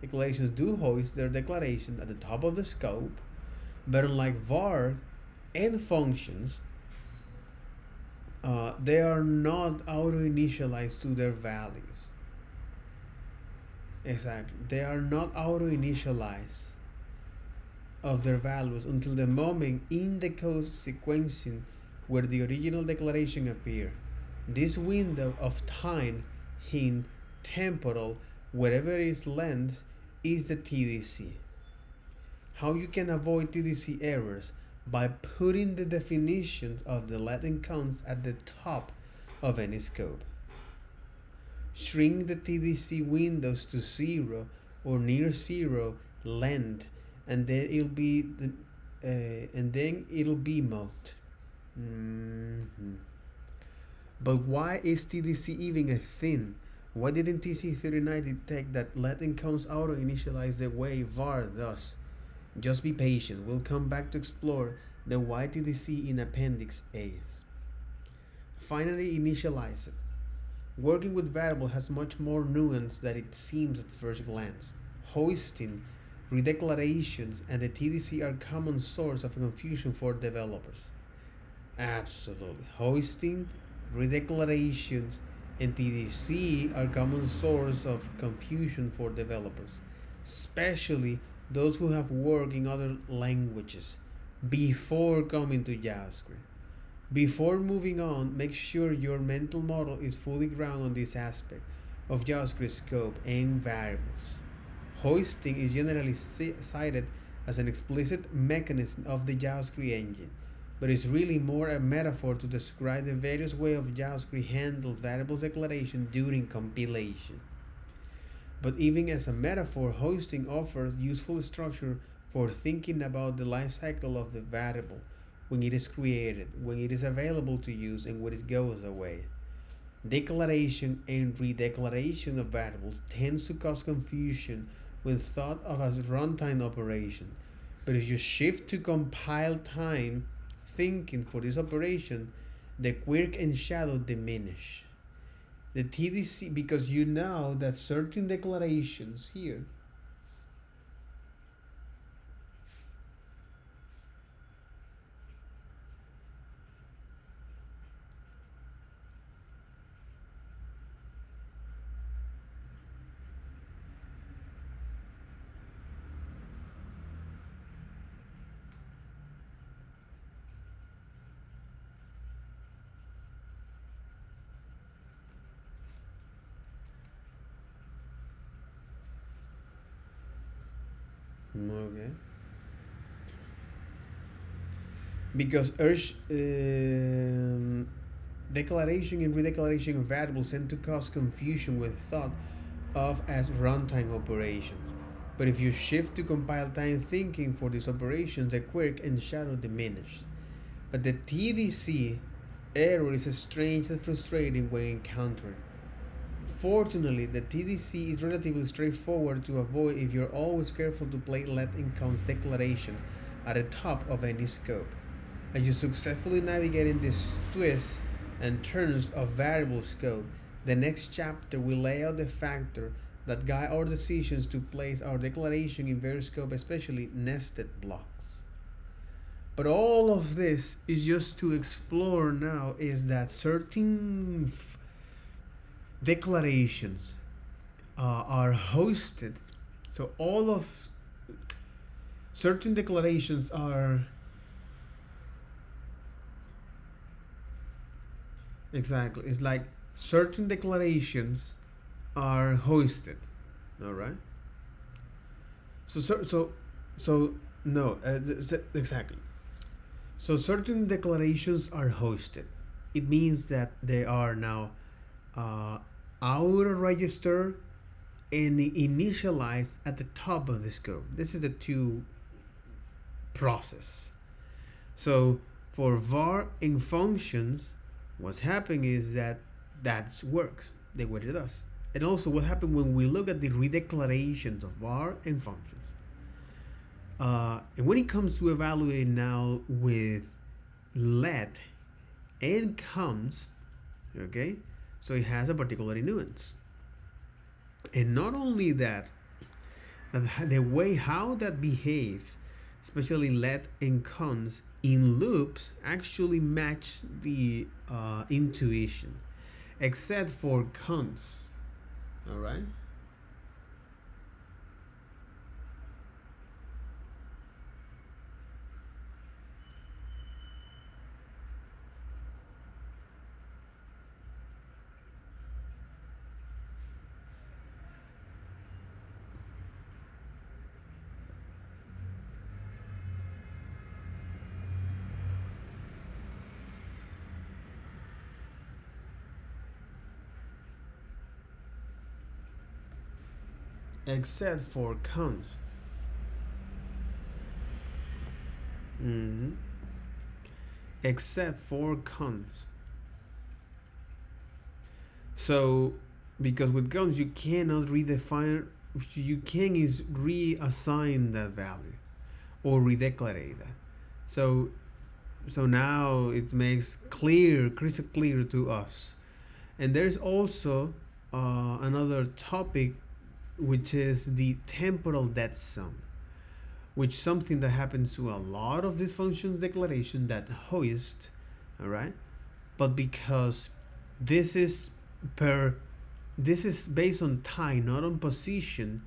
declarations do hoist their declaration at the top of the scope, but unlike var and functions, they are not auto initialized to their values. Exactly, they are not auto initialized of their values until the moment in the code sequencing where the original declaration appear. This window of time, hint, temporal, wherever its length, is the TDC. How you can avoid TDC errors? By putting the definition of the let and const at the top of any scope. Shrink the TDC windows to 0 or near 0 length, and then it'll be mode. But why is TDC even a thing? Why didn't TC39 detect that let and const auto initialize the way var does? Just be patient. We'll come back to explore the why TDC in Appendix A. Finally, initialize it. Working with variable has much more nuance than it seems at first glance. Hoisting, redeclarations, and the TDC are common source of confusion for developers. Absolutely. Hoisting, redeclarations, and TDC are common source of confusion for developers, especially those who have worked in other languages before coming to JavaScript. Before moving on, make sure your mental model is fully grounded on this aspect of JavaScript scope and variables. Hoisting is generally cited as an explicit mechanism of the JavaScript engine, but it's really more a metaphor to describe the various ways of JavaScript handles variables declaration during compilation. But even as a metaphor, hoisting offers useful structure for thinking about the life cycle of the variable when it is created, when it is available to use, and when it goes away. Declaration and redeclaration of variables tends to cause confusion when thought of as runtime operation. But if you shift to compile time thinking for this operation, the quirk and shadow diminish. The TDC, because you know that certain declarations here okay. Because declaration and redeclaration of variables tend to cause confusion when thought of as runtime operations. But if you shift to compile time thinking for these operations, the quirk and shadow diminish. But the TDC error is strange and frustrating when encountered. Fortunately, the TDC is relatively straightforward to avoid if you're always careful to play let and const declaration at the top of any scope. As you successfully navigate in these twists and turns of variable scope, the next chapter will lay out the factors that guide our decisions to place our declaration in various scope, especially nested blocks. But all of this is just to explore now is that certain declarations are hosted. So all of certain declarations are exactly. It's like certain declarations are hoisted. All right. So no, exactly. So certain declarations are hosted. It means that they are now uh, auto register and initialized at the top of the scope. This is the two process. So for var and functions, what's happening is that that works the way it does. And also what happened when we look at the redeclarations of var and functions. And when it comes to evaluate now with let and const, okay, so it has a particular nuance. And not only that, the way how that behaves, especially let and const in loops, actually match the intuition, except for const. All right. Except for const. Mm-hmm. Except for const. So, because with const you cannot redefine, you can is reassign that value or redeclare that. So, so now it makes clear, crystal clear to us. And there's also another topic, which is the temporal dead sum, which something that happens to a lot of these functions declaration that hoist, all right, but because this is per this is based on time, not on position.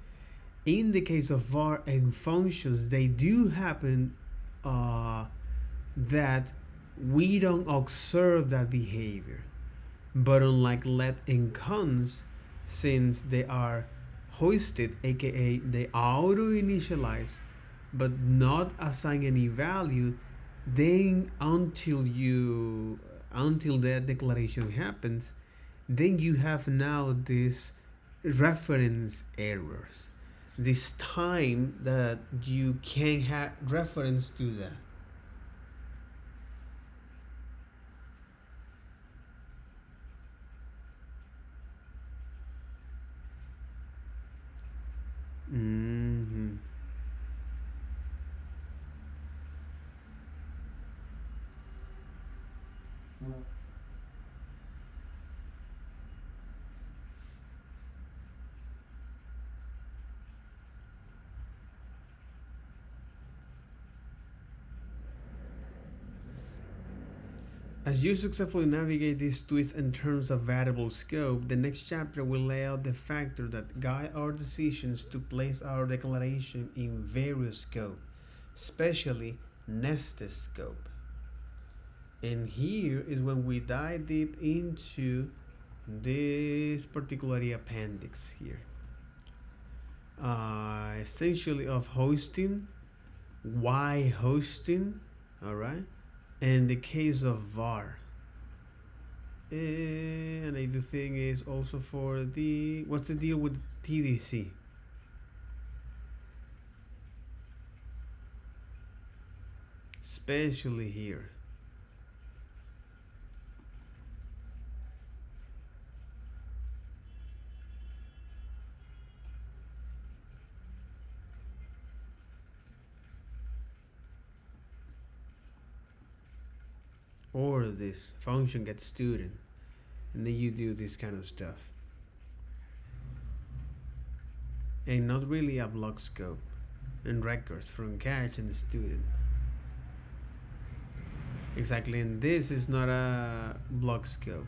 In the case of var and functions, they do happen uh, that we don't observe that behavior. But unlike let and const, since they are hoisted, aka they auto initialize, but not assign any value, then until that declaration happens, then you have now this reference errors. This time that you can have reference to that. Mm-hmm. As you successfully navigate these twists in terms of variable scope, the next chapter will lay out the factors that guide our decisions to place our declaration in various scope, especially nested scope. And here is when we dive deep into this particular appendix here. Essentially of hosting, why hosting, all right, and the case of var. And I do think is also for the what's the deal with TDC? Especially here. Or this function gets student, and then you do this kind of stuff. And not really a block scope and records from catch and the student. Exactly, and this is not a block scope.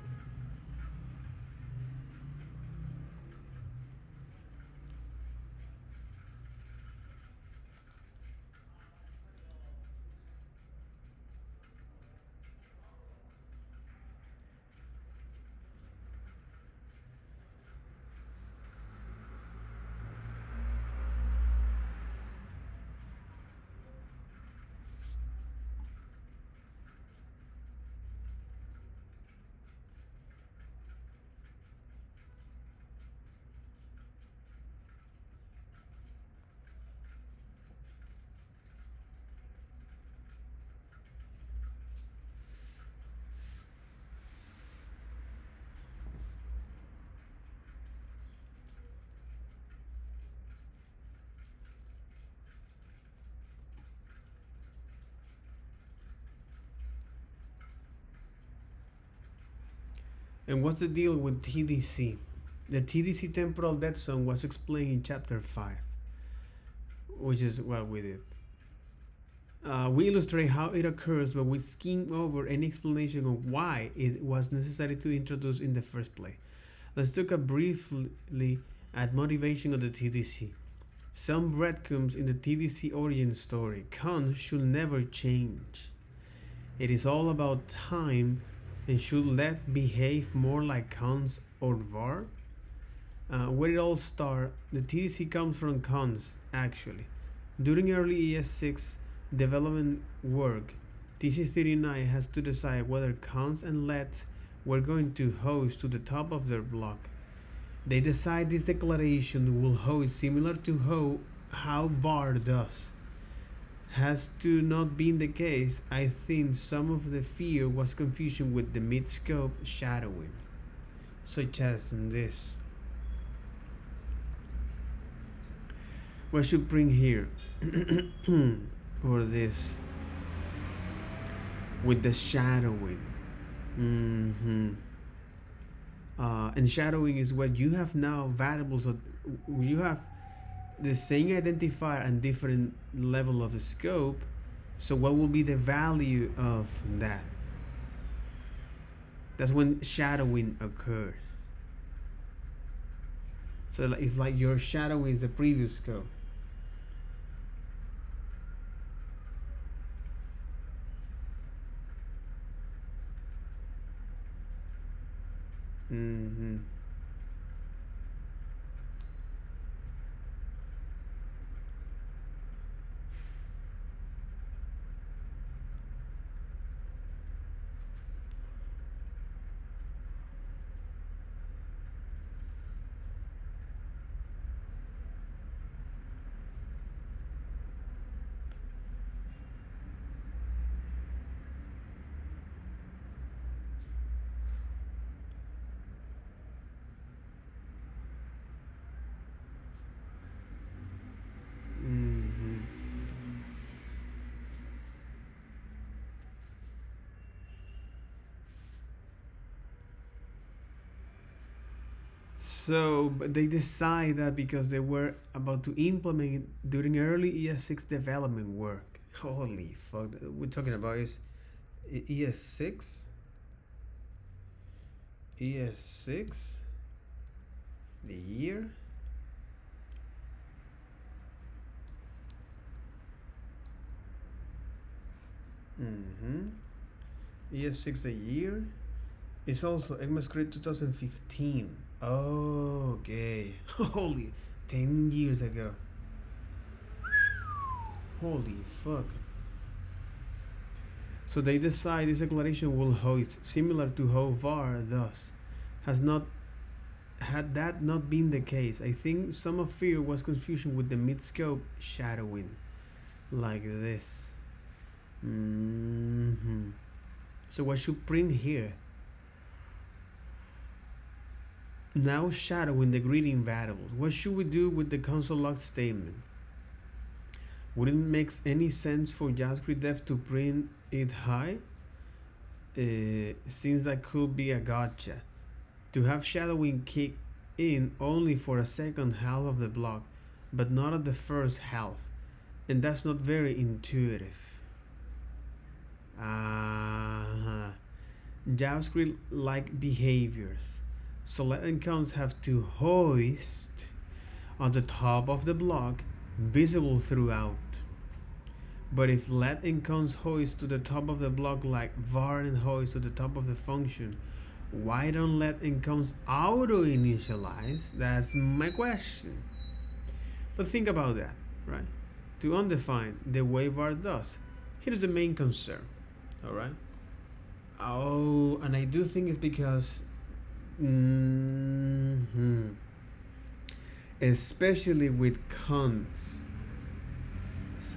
And what's the deal with TDC? The TDC temporal dead zone was explained in chapter 5, which is what we did. We illustrate how it occurs, but we skim over any explanation of why it was necessary to introduce in the first place. Let's look at briefly at motivation of the TDC. Some breadcrumbs in the TDC origin story. Cons should never change. It is all about time and should let behave more like cons or var. Where it all starts, the TDC comes from cons actually. During early ES6 development work, TC39 has to decide whether cons and lets were going to host to the top of their block. They decide this declaration will host similar to how var does. Has to not been the case. I think some of the fear was confusion with the mid-scope shadowing, such as in this. What should bring here? Or this with the shadowing. And shadowing is what you have now variables of, you have the same identifier and different level of scope. So what will be the value of that? That's when shadowing occurs. So it's like your shadowing is the previous scope. So, but they decide that because they were about to implement it during early ES6 development work. Holy fuck! We're talking about is ES6. ES6. The year. ES6 the year. It's also ECMAScript 2015. Okay. Holy, 10 years ago. Holy fuck. So they decide this declaration will host similar to how var does. Had that not been the case, I think some of fear was confusion with the mid-scope shadowing. Like this. So what should print here? Now shadowing the greeting variables. What should we do with the console.log statement? Wouldn't it make any sense for JavaScript dev to print it high? Since that could be a gotcha. To have shadowing kick in only for a second half of the block, but not at the first half. And that's not very intuitive. JavaScript like behaviors. So let and counts have to hoist on the top of the block, visible throughout. But if let and counts hoist to the top of the block like var and hoist to the top of the function, why don't let and counts auto initialize? That's my question. But think about that, right? To undefine the way var does. Here's the main concern, alright? Oh, and I do think it's because especially with cons.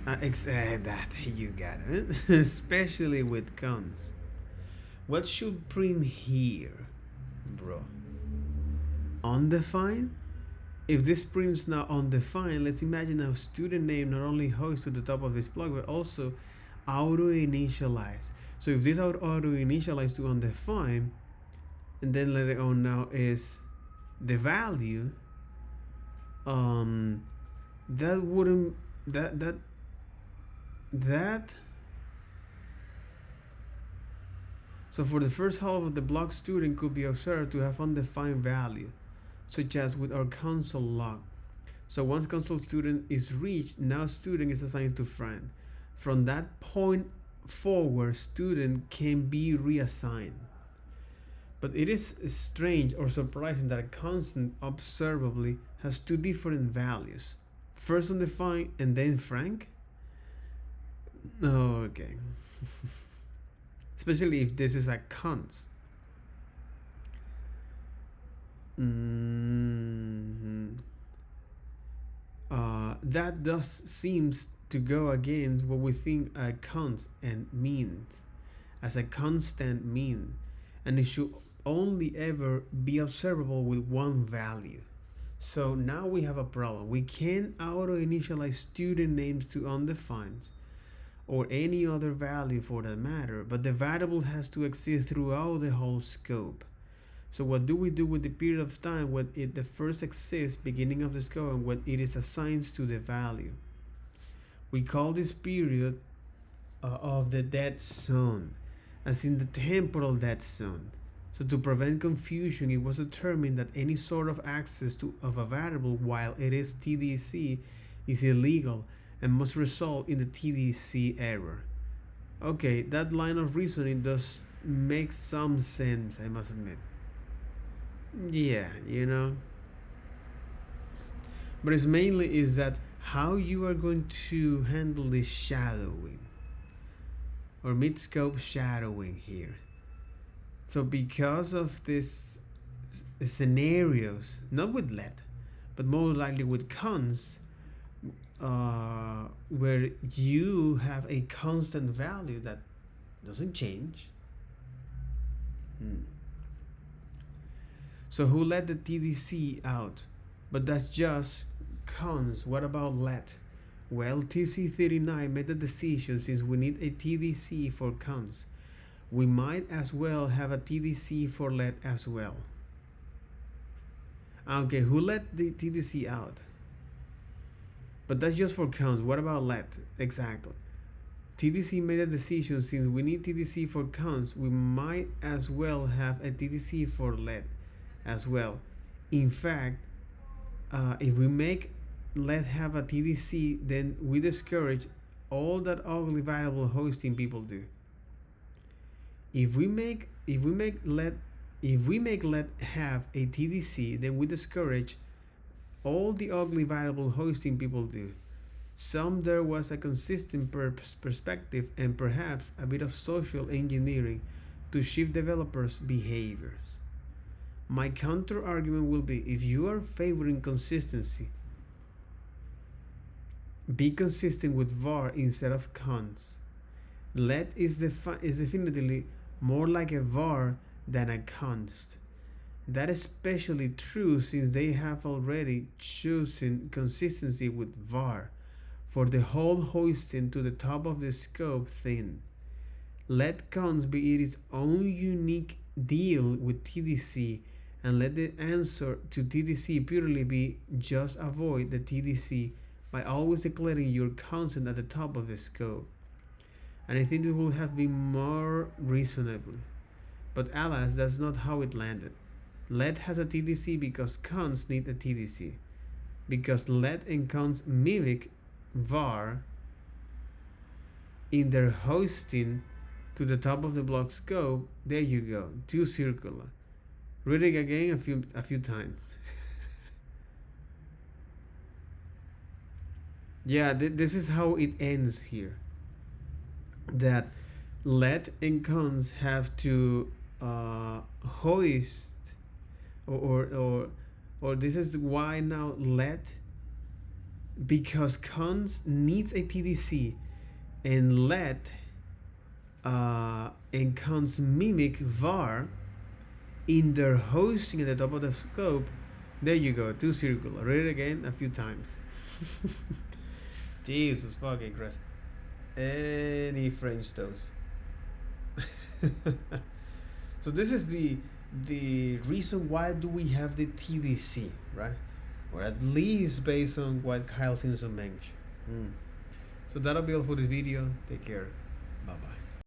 That you got it. Especially with cons. What should print here, bro? Undefined? If this prints now undefined, let's imagine a student name not only hosts to the top of this block, but also auto initialize. So if this auto initialize to undefined, and then later on now is the value, that wouldn't that so for the first half of the block, student could be observed to have undefined value, such as with our console log. So once console student is reached, now student is assigned to friend. From that point forward, student can be reassigned. But it is strange or surprising that a constant observably has two different values. First undefined and then frank? Oh, okay. Especially if this is a const. That thus seems to go against what we think a constant means, as a constant mean, and it should only ever be observable with one value. So now we have a problem. We can't auto-initialize student names to undefined or any other value for that matter, but the variable has to exist throughout the whole scope. So what do we do with the period of time when it the first exists, beginning of the scope, and when it is assigned to the value? We call this period of the dead zone, as in the temporal dead zone. So to prevent confusion, it was determined that any sort of access of a variable while it is TDC is illegal and must result in the TDC error. Okay, that line of reasoning does make some sense, I must admit. Yeah, but it's mainly is that how you are going to handle this shadowing or mid-scope shadowing here. So because of this scenarios, not with let, but more likely with cons, where you have a constant value that doesn't change. So who let the TDC out? But that's just cons. What about let? Well, TC39 made the decision, since we need a TDC for cons, we might as well have a TDC for let as well. Okay, who let the TDC out? But that's just for cons. What about let? Exactly. TDC made a decision, since we need TDC for cons, we might as well have a TDC for let as well. In fact, if we make let have a TDC, then we discourage all that ugly variable hosting people do. If we make let have a TDC, then we discourage all the ugly variable hosting people do. Some there was a consistent perspective and perhaps a bit of social engineering to shift developers' behaviors. My counter argument will be, if you are favoring consistency, be consistent with var instead of cons. Let is definitely more like a var than a const. That is especially true since they have already chosen consistency with var for the whole hoisting to the top of the scope thing. Let cons be its own unique deal with TDC, and let the answer to TDC purely be just avoid the TDC by always declaring your constant at the top of the scope. And I think it would have been more reasonable. But alas, that's not how it landed. Let has a TDC because cons need a TDC. Because let and cons mimic var in their hosting to the top of the block scope. There you go, too circular. Read it again a few times. Yeah, this is how it ends here. That let and cons have to hoist, or this is why now let, because cons needs a TDC, and let and cons mimic var in their hosting at the top of the scope. There you go, too circular. Read it again a few times. Jesus fucking Christ. Any French toast. So this is the the reason why do we have the TDC, right? Or at least based on what Kyle Simpson mentioned. So that'll be all for this video. Take care. Bye bye.